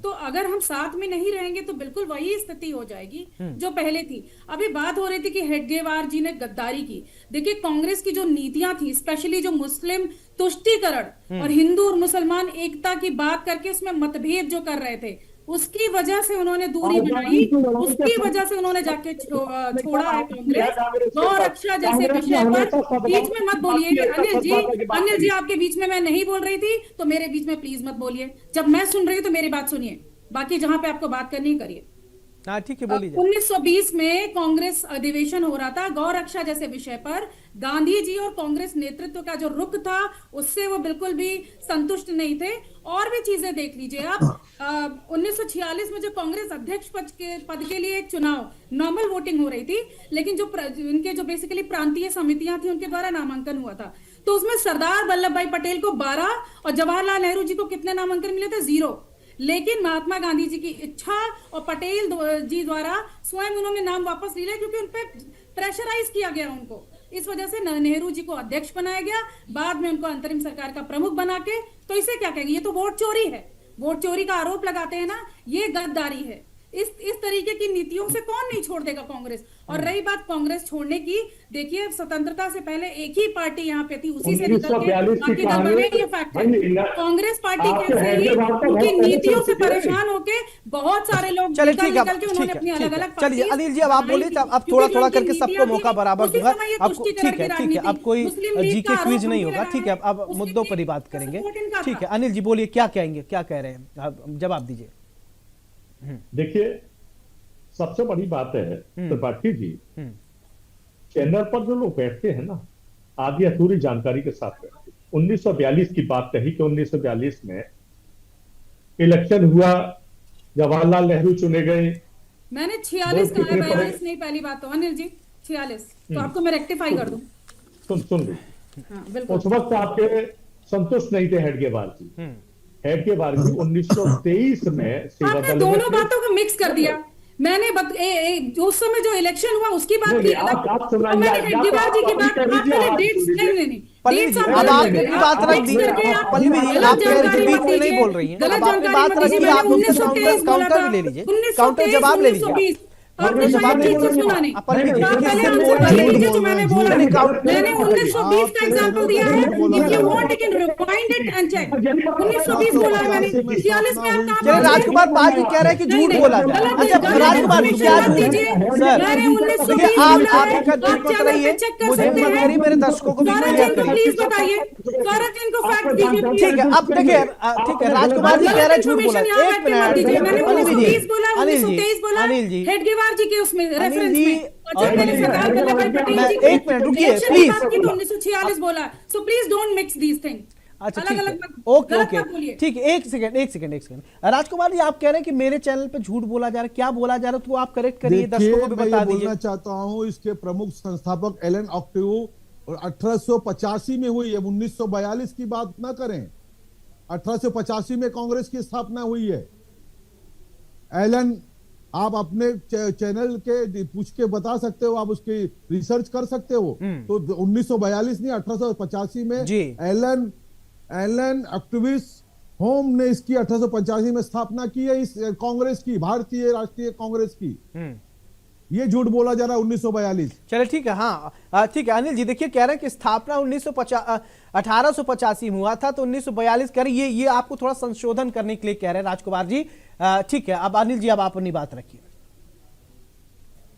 तो अगर हम साथ में नहीं रहेंगे तो बिल्कुल वही स्थिति हो जाएगी जो पहले थी। अभी बात हो रही थी कि हेडगेवार जी ने गद्दारी की। देखिए कांग्रेस की जो नीतियां थी, स्पेशली जो मुस्लिम तुष्टीकरण और हिंदू और मुसलमान एकता की बात करके उसमें मतभेद जो कर रहे थे, उसकी वजह से उन्होंने दूरी बनाई, उसकी वजह से उन्होंने जाके छोड़ा है कांग्रेस। गौ रक्षा जैसे विषय पर बीच में मत बोलिए अनिल जी आपके बीच में मैं नहीं बोल रही थी, तो मेरे बीच में प्लीज मत बोलिए। जब मैं सुन रही हूँ तो मेरी बात सुनिए, बाकी जहां पे आपको बात करनी करिए। ठीक है, बोलिए। 1920 में कांग्रेस अधिवेशन हो रहा था गौ रक्षा जैसे विषय पर। गांधी जी और कांग्रेस नेतृत्व का जो रुख था उससे वो बिल्कुल भी संतुष्ट नहीं थे। और भी चीजें देख लीजिए आप, 1946 में जो कांग्रेस अध्यक्ष पद के लिए एक चुनाव नॉर्मल वोटिंग हो रही थी, लेकिन जो इनके जो बेसिकली प्रांतीय समितियां थी उनके द्वारा नामांकन हुआ था, तो उसमें सरदार वल्लभ भाई पटेल को 12 और जवाहरलाल नेहरू जी को कितने नामांकन मिले थे? 0। लेकिन महात्मा गांधी जी की इच्छा और पटेल जी द्वारा स्वयं उन्होंने नाम वापस ले लिया, क्योंकि उनपे प्रेशराइज किया गया उनको। इस वजह से नेहरू जी को अध्यक्ष बनाया गया, बाद में उनको अंतरिम सरकार का प्रमुख बना के। तो इसे क्या कहेंगे? ये तो वोट चोरी है, वोट चोरी का आरोप लगाते हैं ना, ये गद्दारी है। इस तरीके की नीतियों से कौन नहीं छोड़ देगा कांग्रेस। और रही बात कांग्रेस छोड़ने की, देखिए स्वतंत्रता से पहले एक ही पार्टी यहाँ पे थी, उसी से निकल के बाकी दल बने। ये फैक्ट है। कांग्रेस पार्टी कैसे ही उनकी नीतियों से परेशान होके बहुत सारे लोग निकल के उन्होंने अपनी अलग अलग। चलिए अनिल जी अब आप बोलिए, अब थोड़ा करके सबको मौका बराबर दूंगा आपको। ठीक है, अब कोई जीके क्विज नहीं होगा। ठीक है, अब मुद्दों पर ही बात करेंगे। ठीक है अनिल जी बोलिए, क्या कहेंगे, क्या कह रहे हैं, जवाब दीजिए। देखिए सबसे बड़ी बात है त्रिपाठी जी, चैनल पर जो लोग बैठते हैं ना, आधी अधूरी जानकारी के साथ बैठते। 1942 की बात कही कि 1942 में इलेक्शन हुआ, जवाहरलाल नेहरू चुने गए। मैंने 46 कहा है, 42 नहीं। पहली बात तो अनिल जी 46, तो आपको मैं रेक्टिफाई कर दूं। सुन ली। उस वक्त आपके संतुष्ट नहीं थे हेडगेवार जी। हेडगेवार जी 1923 में आपने दोनों बातों को मिक्स कर दिया। मैंने उस समय जो इलेक्शन हुआ उसकी बात की, मैंने हेडगेवार जी की बात, आपने डेट्स नहीं अब आपने भी बात रख दी। पल्लवी जी आप बीच में नहीं बोल रही हैं, अब आपने बात रख दी, आप काउंटर भी ले लीजिए, काउंटर जवाब ले लीजिए। आपने शायद ठीक से सुना नहीं। पहले आंसर ले लीजिए जो मैंने बोला। मैंने 1920 का एग्जांपल दिया है। If you want you can rewind it and check. 1920 बोला है मैंने, 46 में आप कहां? राजकुमार पाल भी कह रहे हैं कि झूठ बोला जाए। अच्छा राजकुमार क्या झूठ? सर मैंने 1920 आप रहिए, मुझे मत करिए, मेरे दर्शकों को भी प्लीज बताइए। सौरभ जी को फैक्ट दीजिए। ठीक है, अब देखिए ठीक है, राजकुमार जी कह रहे हैं झूठ बोला। एक मिनट, मैंने 1920 बोला, 1923 बोला, हेडगेवार जी के उसमें रेफरेंस में। अच्छा, मैंने सरदार वल्लभ भाई पटेल मैं जी एक मिनट रुकिए इलेक्शन प्लीज। के बाद की तो 1946 बोला, so please don't mix these thing. अच्छा अलग ठीक अलग है, मत, ओके गलत ओके मत बोलिए। ठीक है, एक सेकंड। राजकुमार जी, आप कह रहे हैं कि मेरे चैनल पे झूठ बोला जा रहा है, क्या बोला जा रहा है तो आप करेक्ट करिए, दर्शकों को भी मैं बता ये दीजिए। बोलना चाहता हूं, इसके प्रमुख संस्थापक एलन ऑक्टिव 1885 में हुई है, 1942 की बात ना करें। 1885 में कांग्रेस की स्थापना हुई है। एलन, आप अपने चैनल के पूछ के बता सकते हो, आप उसकी रिसर्च कर सकते हो। तो 1942 नहीं, 1885 में जी। एलन ऑक्टिविस होम ने इसकी 1885 में स्थापना की है, इस कांग्रेस की, भारतीय राष्ट्रीय कांग्रेस की। ये झूठ बोला जा रहा है 1942। चलिए ठीक है, हाँ ठीक है। अनिल जी देखिए, कह रहे हैं कि स्थापना 1885 में हुआ था, तो 1942 कह रहे हैं, ये आपको थोड़ा संशोधन करने के लिए कह रहे हैं राजकुमार जी। ठीक है, अब अनिल जी अब आप अपनी बात रखिए।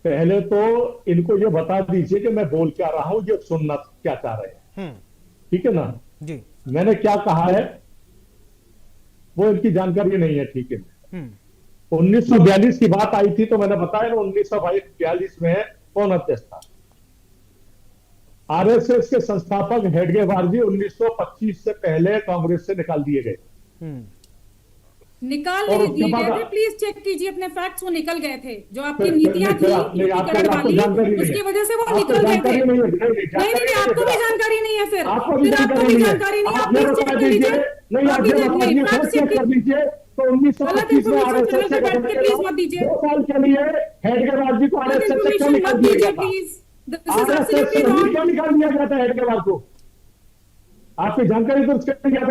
पहले तो इनको ये बता दीजिए कि मैं बोल क्या रहा हूं, ये सुनना क्या चाह रहे हैं, ठीक है ना? जी। मैंने क्या कहा है वो इनकी जानकारी नहीं है, ठीक है? 1942 की बात आई थी तो मैंने बताया ना, 1942 में कौन अध्यक्ष था? आरएसएस के संस्थापक हेडगेवार जी 1925 से पहले कांग्रेस से निकाल दिए गए। निकाल और नहीं उसके दिए बाद गए थे, प्लीज चेक कीजिए अपने फैक्ट्स, वो निकल गए थे। जो आपकी नीतियां थी यूपीकरण वाली, उसकी वजह से वो निकल गए थे। नहीं, आपको भी जानकारी नहीं है, फिर आपको भी जानकारी नहीं है। आप प्लीज चेक कर लीजिए, फैक्ट चेक कर लीजिए। तो 1925 में आरएसएस से प्लीज मत दीजिए, 2 साल के लिए हेडगेवार जी को आरएसएस से क्यों निकाल दिया गया था? प्लीज। आरएसएस से क्यों निकाल दिया गया था हेडगेवार को? आपकी जानकारी तो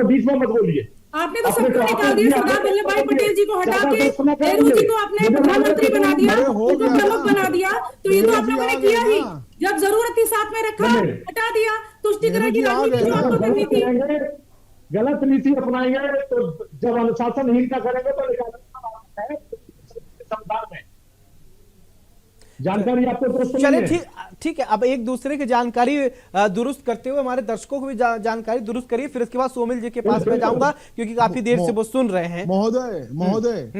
बीच में मत बोलिए। आपने तो सबको निकाल दिया, सरदार वल्लभ भाई पटेल जी को हटा के नेहरू जी को आपने प्रधानमंत्री बना दिया, उनको प्रमुख बना दिया। तो ये तो आप लोगों ने किया ही, जब जरूरत थी साथ में रखा, हटा दिया। तुष्टिकरण की राजनीति जो आपको करनी थी। गलत नीति अपनाएंगे तो जब अनुशासनहीनता करेंगे तो संविधान में जानकारी आपको दुरुस्त चलिए नहीं है। ठीक है, अब एक दूसरे की जानकारी दुरुस्त करते हुए हमारे दर्शकों को भी जानकारी दुरुस्त करिए, फिर इसके बाद सोमिल जी के पास में जाऊंगा, क्योंकि काफी देर से वो सुन रहे हैं। महोदय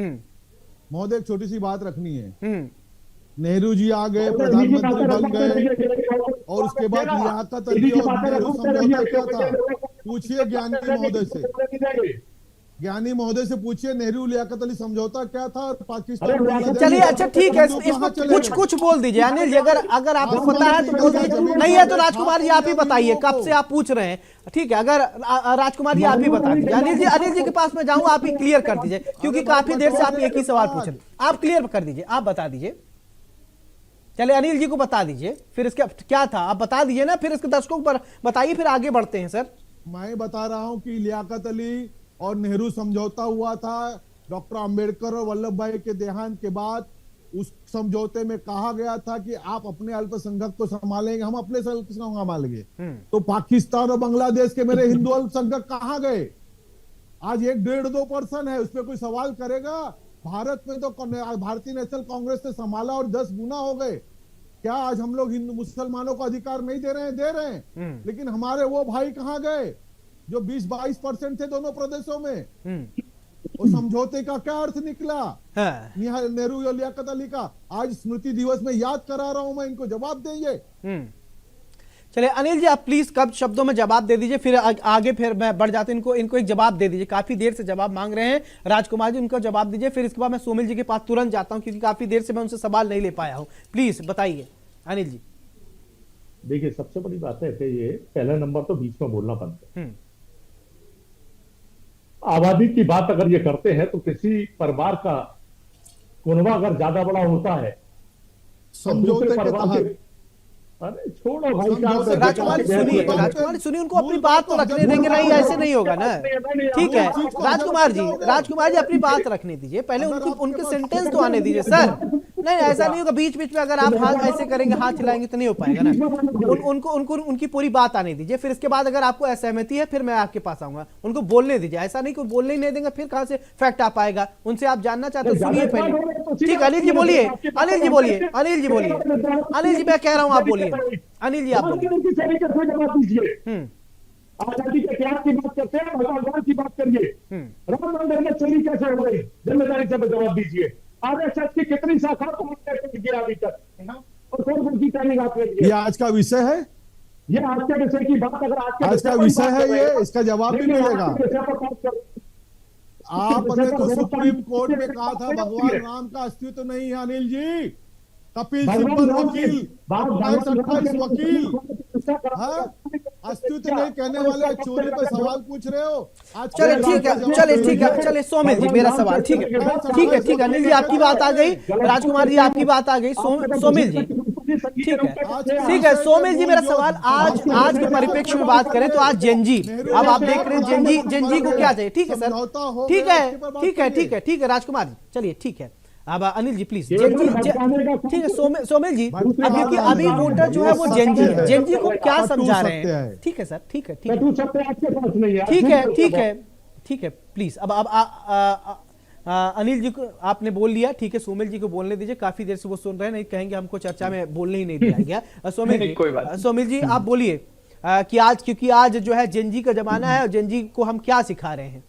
एक छोटी सी बात रखनी है। नेहरू जी आ गए, प्रधानमंत्री बन गए, और उसके बाद लियाकत अली और नेहरू समझौता क्या था? पूछिए ज्ञानी महोदय से पूछिए, नेहरू लियाकत अली समझौता क्या था और पाकिस्तान। चलिए अच्छा ठीक है, इसको कुछ बोल दीजिए अनिल जी, अगर आपको पता है तो बोल दीजिए, नहीं है तो राजकुमार जी आप ही बताइए, कब से आप पूछ रहे हैं। ठीक है, अगर राजकुमार जी आप ही बता दीजिए। अनिल जी के पास में जाऊं, आप ही क्लियर कर दीजिए, क्योंकि काफी देर से आप एक ही सवाल पूछ रहे हैं। आप क्लियर कर दीजिए, आप बता दीजिए। चलिए अनिल जी को बता दीजिए, फिर इसके क्या था आप बता दीजिए ना, फिर इसके दर्शकों पर बताइए, फिर आगे बढ़ते हैं। सर मैं बता रहा हूं कि लियाकत अली और नेहरू समझौता हुआ था डॉक्टर अंबेडकर और वल्लभ भाई के देहांत के बाद। उस समझौते में कहा गया था कि आप अपने अल्पसंख्यक को संभालेंगे, हम अपने अल्पसंख्यक संभालेंगे। तो पाकिस्तान और बांग्लादेश के मेरे हिंदू अल्पसंख्यक कहां गए? आज 1-1.5-2% है, उस पर कोई सवाल करेगा? भारत में तो भारतीय नेशनल कांग्रेस ने संभाला और 10 गुना हो गए। क्या आज हम लोग हिंदू मुसलमानों को अधिकार नहीं दे रहे हैं? लेकिन हमारे वो भाई कहां गए जो 20-22% थे दोनों प्रदेशों में? उस समझौते का क्या अर्थ निकला? नेहरू और लियाकत अली का आज स्मृति दिवस में याद करा रहा हूं मैं, इनको जवाब देंगे। चलिए अनिल जी आप प्लीज कब शब्दों में जवाब दे दीजिए, फिर आगे फिर मैं बढ़ जाते हैं। इनको एक जवाब दे दीजिए, काफी देर से जवाब मांग रहे हैं राजकुमार जी, उनको जवाब दीजिए, फिर इसके बाद मैं सोमिल जी के पास तुरंत जाता हूं, क्योंकि काफी देर से मैं उनसे सवाल नहीं ले पाया हूं। प्लीज बताइए अनिल जी। देखिए सबसे बड़ी बात है कि ये पहला नंबर तो बीच में बोलना बंद है। आबादी की बात अगर ये करते हैं तो किसी परिवार का कुनबा अगर ज्यादा बड़ा होता है तो दूसरे परिवार के, अरे छोड़ो भाई साहब, राजकुमार सुनिए, उनको अपनी बात तो रखने देंगे। नहीं ऐसे नहीं होगा ना, ठीक है राजकुमार जी अपनी बात रखने दीजिए, पहले उनके सेंटेंस तो आने दीजिए सर। नहीं ऐसा नहीं होगा, बीच बीच में अगर आप हाथ ऐसे करेंगे, हाथ चलाएंगे तो नहीं हो पाएगा ना। उनकी पूरी बात आने दीजिए, फिर इसके बाद अगर आपको असहमति है फिर मैं आपके पास आऊंगा। उनको बोलने दीजिए, ऐसा नहीं कि बोलने ही नहीं देंगे, फिर कहां से फैक्ट आ पाएगा। उनसे आप जानना चाहते हो, सुनिए पहले। ठीक अनिल जी बोलिए, अनिल जी मैं कह रहा हूं आप बोलिए, अनिल जी आप बोलिए। आजादी के इतिहास की बात करते हैं, भगवान की बात करिए। राम मंदिर में चोरी कैसे हो गई, जिम्मेदारी से जवाब दीजिए। आरएसएस की कितनी शाखा को किया अभी तक? की ट्रेनिंग आपके ये लिए। आज का विषय है, ये आज के विषय की बात, अगर आज का विषय है ये, इसका जवाब भी मिलेगा। आपने तो सुप्रीम कोर्ट में कहा था भगवान राम का अस्तित्व नहीं है अनिल जी। कपिल सिब्बल वकील, 28 वकील, हाँ, अस्तित्व नहीं कहने वाले चोरी पे सवाल पूछ रहे हो। आज चले ठीक है, चले सोमेश जी मेरा सवाल, ठीक है अनिल जी आपकी बात आ गई, राजकुमार जी आपकी बात आ गई, सोमेश जी ठीक है सोमेश जी मेरा सवाल, आज के परिप्रेक्ष्य में बात करें तो आज जेनजी, अब आप देख रहे हैं जेनजी को क्या चाहिए, ठीक है सर, ठीक है राजकुमार जी, चलिए ठीक है। अब अनिल जी प्लीज, ठीक है सोमेश जी, अभी वोटर जो है वो जेनजी को क्या समझा रहे हैं, ठीक है सर, ठीक है प्लीज। अब अनिल जी को आपने बोल लिया, ठीक है सोमेश जी को बोलने दीजिए, काफी देर से वो सुन रहे हैं, नहीं कहेंगे हमको चर्चा में बोलने ही नहीं दिया गया। सोमेश जी आप बोलिए कि आज, क्योंकि आज जो है जेनजी का जमाना है और जेनजी को हम क्या सिखा रहे हैं?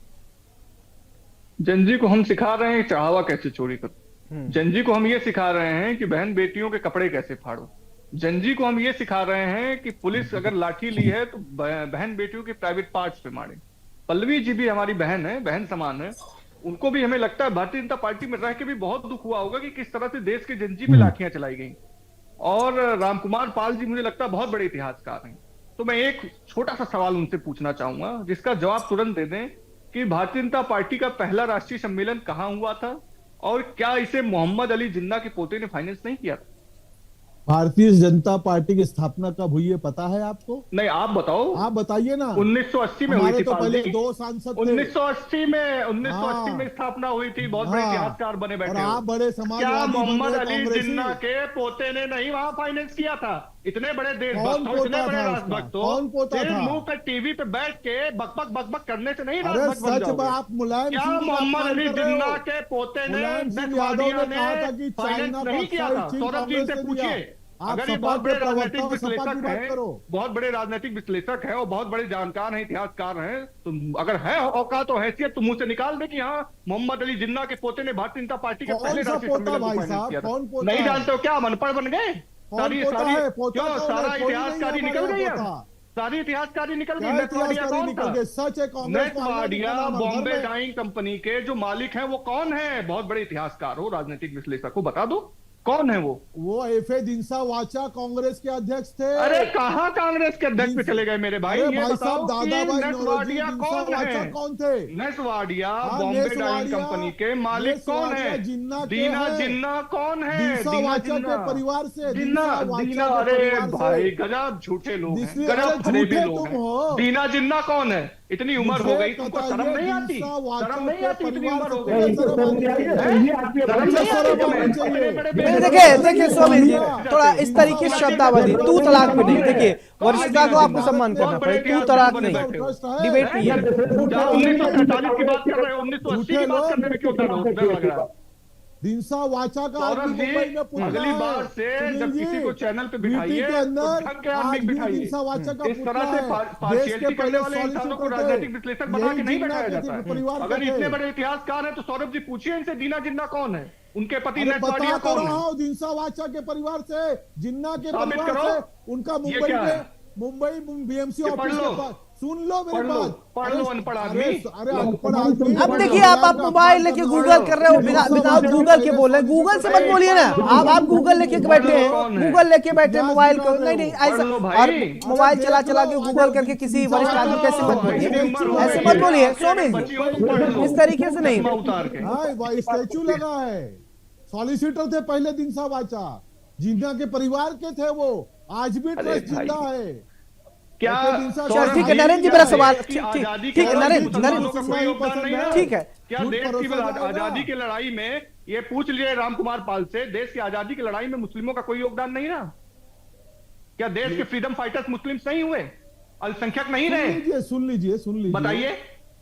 जेनजी को हम सिखा रहे हैं चढ़ावा कैसे चोरी करो, जेनजी को हम ये सिखा रहे हैं कि बहन बेटियों के कपड़े कैसे फाड़ो, जेनजी को हम ये सिखा रहे हैं कि पुलिस अगर लाठी ली है तो बहन बेटियों के प्राइवेट पार्ट्स पे मारे। पल्लवी जी भी हमारी बहन है, बहन समान है, उनको भी हमें लगता है भारतीय जनता पार्टी में रह के भी बहुत दुख हुआ होगा कि किस तरह से देश के जेनजी पे लाठियां चलाई गई। और रामकुमार पाल जी मुझे लगता है बहुत बड़े इतिहासकार हैं, तो मैं एक छोटा सा सवाल उनसे पूछना चाहूंगा जिसका जवाब तुरंत दे दें कि भारतीय जनता पार्टी का पहला राष्ट्रीय सम्मेलन कहां हुआ था और क्या इसे मोहम्मद अली जिन्ना के पोते ने फाइनेंस नहीं किया था? भारतीय जनता पार्टी की स्थापना कब हुई है पता है आपको? नहीं आप बताओ, आप बताइए ना। 1980 में हुई थी, तो पहले 2 सांसद थे। 1980 में स्थापना हुई थी, बहुत बड़े इतिहासकार बने बैठे। और आप बड़े समाजवादी, क्या मोहम्मद अली जिन्ना के पोते ने नहीं वहां फाइनेंस किया था? इतने बड़े देशभक्त हो, इतने बड़े राजभक्त हो, मुंह पे टीवी पे बैठ के बकबक करने से नहीं राजभक्त बन जाओगे। आप मुलायम क्या मोहम्मद अली जिन्ना के पोते ने फाइनेंस नहीं किया था? सौरभ जी से पूछिए। अगर ये बहुत बड़े राजनीतिक विश्लेषक हैं, बहुत बड़े राजनीतिक विश्लेषक हैं और बहुत बड़े जानकार हैं, इतिहासकार हैं, तो अगर है औकात तो हैसियत तो मुंह से निकाल दे कि हाँ मोहम्मद अली जिन्ना के पोते ने भारतीय जनता पार्टी के पहले राष्ट्रीय सम्मेलन को फाइनेंस किया था। नहीं जानते हो क्या? अनपढ़ बन गए? सारी सारा इतिहासकारी निकल गई है, सारी इतिहासकारी निकल गई। नटवाडिया कौन था? सच है, नटवाडिया बॉम्बे डाइंग कंपनी के जो मालिक हैं वो कौन है? बहुत बड़े इतिहासकार हो, राजनीतिक विश्लेषक हो, बता दो कौन है वो एफए दिनसा वाचा कांग्रेस के अध्यक्ष थे। अरे कहां कांग्रेस के अध्यक्ष पे चले गए मेरे भाई? ये बताओ कि नटवाडिया कौन थे? नटवाडिया बॉम्बे डाइंग कंपनी के मालिक कौन है? दीना जिन्ना कौन है? दीना वाचा के परिवार से। दीना अरे भाई गजब झूठे लोग हैं, गजब फरेबी लोग हैं। दीना जिन्ना कौन है? इतनी उम्र हो गई, तुमको शर्म नहीं आती? शर्म नहीं आती? इतनी उम्र हो गई, देखिए सोमेश जी थोड़ा इस तरीके से शब्दावली, तू तलाक पे नहीं, देखिए वरिष्ठता को आपको सम्मान करना पड़े, तू तलाक नहीं, डिबेट नहीं है। 1947 की बात कर रहे हो, 1980 की बात करने में क्यों डर लग रहा है? दिनसा वाचा का अगली बार से जब किसी को चैनल पे बिठाइए दिनसा वाचा का इस तरह से पार्शियलिटी करने वाले इंसानों को राजनीतिक विश्लेषक बना के नहीं बैठाया जाता है। अगर इतने बड़े इतिहासकार हैं तो सौरभ जी पूछिए इनसे दीना जिन्ना कौन है, उनके पति नटवाडिया कौन है? दिनसा वाचा के परिवार से, जिन्ना के परिवार से, उनका मुंबई बीएमसी ऑफिस के पास। सुन लो मेरी बात, पढ़ लो अनपढ़ आदमी। अरे अनपढ़ आदमी। अब देखिए आप मोबाइल लेके गूगल कर रहे हो, बिना गूगल के बोल रहे हैं, गूगल से मत बोलिए ना, आप गूगल लेके बैठे हैं, गूगल लेके बैठे मोबाइल को, नहीं ऐसा, और मोबाइल चला के गूगल करके किसी वरिष्ठ आदमी कैसे मत बोलिए, ऐसे मत बोलिए सोमेश जी, इस तरीके से नहीं। स्टैचू लगा है, सॉलिसिटर थे पहले दिनसा वाचा, जिन्ना के परिवार के थे वो, आज भी ट्रस्ट जिंदा है। क्या ठीक है नरेंद्र जी मेरा सवाल, ठीक है नरेंद्र ठीक है, क्या देश की आजादी की लड़ाई में, ये पूछ लीजिए रामकुमार पाल से, देश की आजादी की लड़ाई में मुस्लिमों का कोई योगदान नहीं रहा? क्या देश के फ्रीडम फाइटर्स मुस्लिम्स नहीं हुए, अल्पसंख्यक नहीं रहे? सुन लीजिए बताइए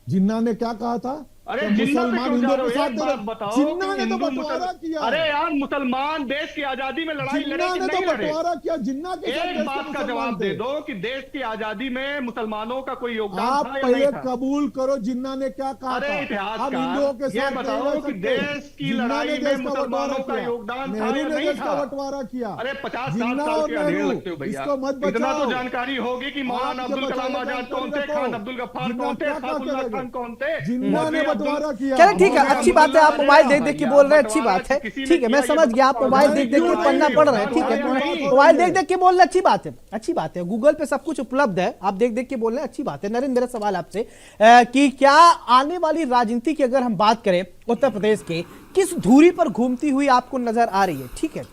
जिन्ना ने क्या कहा था? अरे तो जिन्ना पे मुसलमान क्यों जा हिंदुओं रहे के हो? साथ एक दे बात रहे। बताओ जिन्ना कि ने तो हिंदू बंटवारा किया अरे है। यार, मुसलमान देश की आजादी में लड़ाई लड़े जिन्ना कि ने तो नहीं लड़े? बंटवारा किया, जिन्ना के साथ एक देश के बात का मुसलमान जवाब थे। दे दो कि देश की आजादी में मुसलमानों का कोई योगदान आप था या नहीं पहले था? कबूल करो जिन्ना ने क्या कहा अरे था। इतिहासकार, हम हिंदुओं के ये साथ नहीं बताओ रह कि सकते। देश की जिन्ना लड़ाई ने में देश का बंटवारा मुसलमानों का किया, योगदान था नेहरू या ने नहीं देश का था? बंटवारा किया। अरे 50-60 जिन्ना साल और के अधेड़ नेहरू, लगते हो भैया। इसको मत इतना तो बचाओ। जानकारी होगी कि मौलाना आपके अब्दुल कलाम बचाने आजाद कौन जानकारी थे, रखो। खान अब्दुल गफ्फार जिन्ना कौन थे, क्या कहा साइफुल्लाह के खान कौन थे, जिन्ना ने बंटवारा किया। चलो ठीक है, अच्छी बात है, आप मोबाइल देख देख के बोल रहे हैं, अच्छी बात है, ठीक है, मैं समझ गया, आप मोबाइल देख देख के पढ़ना पढ़ रहे हैं, ठीक है, मोबाइल देख देख के बोल रहे हैं, अच्छी बात है, अच्छी बात है, गूगल पे सब कुछ उपलब्ध है, आप देख देख के बोल रहे हैं, अच्छी बात है। नरेंद्र, मेरा सवाल आपसे कि क्या आने वाली राजनीति की अगर हम बात करें उत्तर प्रदेश के, किस धुरी पर घूमती हुई आपको नजर आ रही है? ठीक है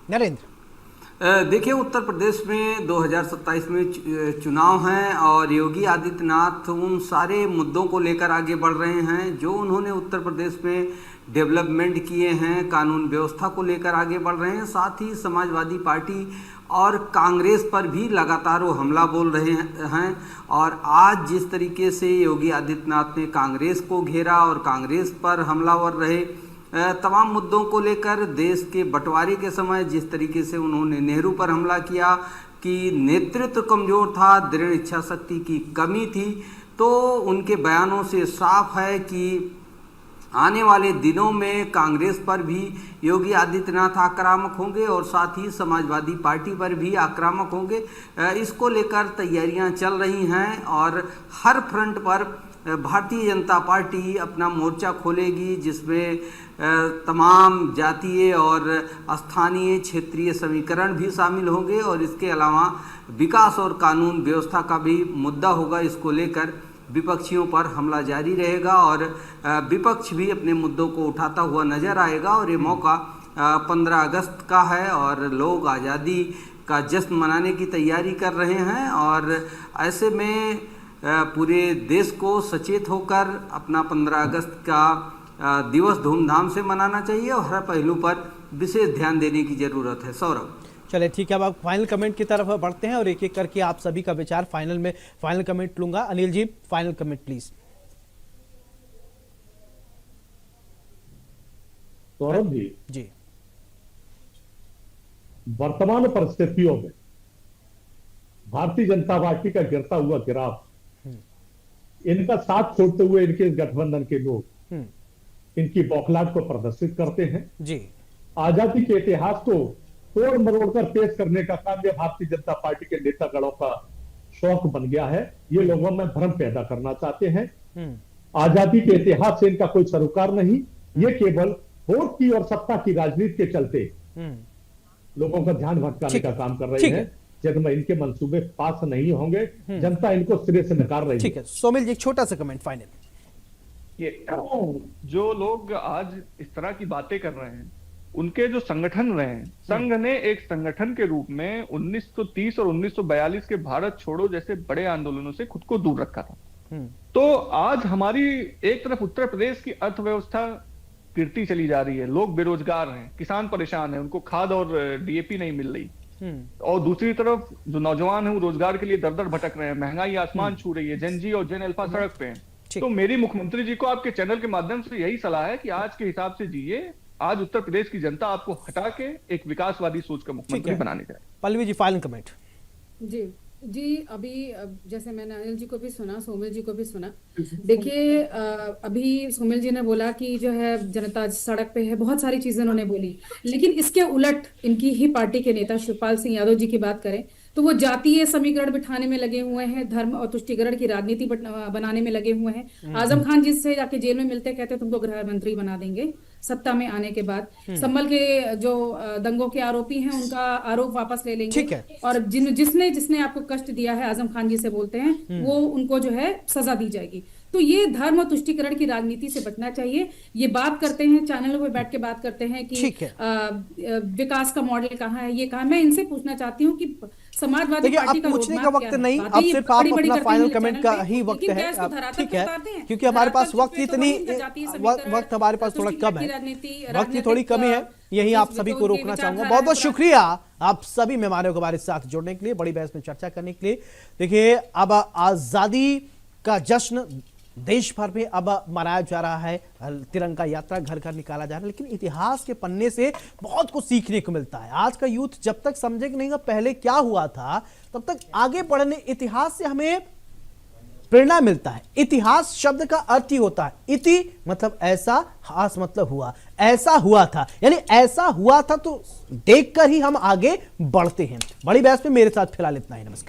नरेंद्र। देखिए, उत्तर प्रदेश में 2027 में चुनाव हैं और योगी आदित्यनाथ उन सारे मुद्दों को लेकर आगे बढ़ रहे हैं जो उन्होंने उत्तर प्रदेश में डेवलपमेंट किए हैं, कानून व्यवस्था को लेकर आगे बढ़ रहे हैं। साथ ही समाजवादी पार्टी और कांग्रेस पर भी लगातार वो हमला बोल रहे हैं। और आज जिस तरीके से योगी आदित्यनाथ ने कांग्रेस को घेरा और कांग्रेस पर हमलावर रहे, तमाम मुद्दों को लेकर देश के बंटवारे के समय जिस तरीके से उन्होंने नेहरू पर हमला किया कि नेतृत्व कमज़ोर था, दृढ़ इच्छा शक्ति की कमी थी, तो उनके बयानों से साफ है कि आने वाले दिनों में कांग्रेस पर भी योगी आदित्यनाथ आक्रामक होंगे और साथ ही समाजवादी पार्टी पर भी आक्रामक होंगे। इसको लेकर तैयारियां चल रही हैं और हर फ्रंट पर भारतीय जनता पार्टी अपना मोर्चा खोलेगी, जिसमें तमाम जातीय और स्थानीय क्षेत्रीय समीकरण भी शामिल होंगे और इसके अलावा विकास और कानून व्यवस्था का भी मुद्दा होगा। इसको लेकर विपक्षियों पर हमला जारी रहेगा और विपक्ष भी अपने मुद्दों को उठाता हुआ नजर आएगा। और ये मौका 15 अगस्त का है और लोग आज़ादी का जश्न मनाने की तैयारी कर रहे हैं और ऐसे में पूरे देश को सचेत होकर अपना 15 अगस्त का दिवस धूमधाम से मनाना चाहिए और हर पहलू पर विशेष ध्यान देने की ज़रूरत है। सौरभ, चले ठीक है, अब आप फाइनल कमेंट की तरफ बढ़ते हैं और एक एक करके आप सभी का विचार फाइनल में फाइनल कमेंट लूंगा। Anil ji, final comment please. Saurabh ji, वर्तमान परिस्थितियों में भारतीय जनता पार्टी का गिरता हुआ गिराव, इनका साथ छोड़ते हुए इनके गठबंधन के लोग इनकी बौखलाहट को प्रदर्शित करते हैं जी। आजादी के इतिहास को तोड़ मरोड़ कर पेश करने का काम यह भारतीय जनता पार्टी के नेतागणों का शौक बन गया है। ये लोगों में भ्रम पैदा करना चाहते हैं। आजादी के इतिहास से इनका कोई सरोकार नहीं, ये केवल वोट की और सत्ता की राजनीति के चलते लोगों का ध्यान भटकाने का काम कर रहे हैं। जिनमें इनके मंसूबे पास नहीं होंगे, जनता इनको सिरे से नकार रही है। ठीक है, सोमिल जी, एक छोटा सा कमेंट फाइनल। ये जो लोग आज इस तरह की बातें कर रहे हैं, उनके जो संगठन रहे हैं, संघ ने एक संगठन के रूप में 1930 और 1942 के भारत छोड़ो जैसे बड़े आंदोलनों से खुद को दूर रखा था। तो आज हमारी एक तरफ उत्तर प्रदेश की अर्थव्यवस्था गिरती चली जा रही है, लोग बेरोजगार हैं, किसान परेशान हैं, उनको खाद और डीएपी नहीं मिल रही, और दूसरी तरफ जो नौजवान हैं वो रोजगार के लिए दर दर भटक रहे हैं, महंगाई आसमान छू रही है, जेन जी और जेन अल्फा सड़क पे हैं। तो मेरी मुख्यमंत्री जी को आपके चैनल के माध्यम से यही सलाह है कि आज के हिसाब से जिए। आज उत्तर प्रदेश की जनता आपको हटा के एक विकासवादी सोच का मुख्यमंत्री बनाने जाए। Pallavi ji, final comment. जी, अभी जैसे मैंने अनिल जी को भी सुना, सोमिल जी को भी सुना। देखिए, अभी सोमिल जी ने बोला कि जो है जनता सड़क पे है, बहुत सारी चीजें उन्होंने बोली, लेकिन इसके उलट इनकी ही पार्टी के नेता शिवपाल सिंह यादव जी की बात करें तो वो जातीय समीकरण बिठाने में लगे हुए हैं, धर्म और तुष्टिकरण की राजनीति बनाने में लगे हुए हैं। आजम खान जी से जाके जेल में मिलते, कहते तुमको गृह मंत्री बना देंगे सत्ता में आने के बाद। संभल के जो दंगों के आरोपी हैं उनका आरोप वापस ले लेंगे, और जिसने आपको कष्ट दिया है, आजम खान जी से बोलते हैं, वो उनको जो है सजा दी जाएगी। तो ये धर्म और तुष्टिकरण की राजनीति से बचना चाहिए। ये बात करते हैं, चैनलों पे बैठ के बात करते हैं कि विकास का मॉडल कहाँ है, ये कहाँ। मैं इनसे पूछना चाहती हूँ कि समाजवादी पार्टी का पूछने का वक्त नहीं, अब सिर्फ आप अपना फाइनल कमेंट का ही वक्त है, ठीक है, क्योंकि हमारे पास वक्त इतनी वक्त हमारे पास थोड़ा कम है, वक्त की थोड़ी कमी है, यही आप सभी को रोकना चाहूंगा। बहुत बहुत शुक्रिया आप सभी मेहमानों को हमारे साथ जुड़ने के लिए, बड़ी बहस में चर्चा करने के लिए। देखिए, अब आजादी का जश्न देश भर में अब मनाया जा रहा है। तिरंगा यात्रा घर घर निकाला जा रहा है, लेकिन इतिहास के पन्ने से बहुत कुछ सीखने को मिलता है। आज का यूथ जब तक समझे कि नहीं पहले क्या हुआ था, तब तक आगे बढ़ने इतिहास से हमें प्रेरणा मिलता है। इतिहास शब्द का अर्थ ही होता है इति मतलब ऐसा, हास मतलब हुआ, ऐसा हुआ था, यानी ऐसा हुआ था तो देखकर ही हम आगे बढ़ते हैं। बड़ी बहस में मेरे साथ फिलहाल इतना ही। नमस्कार।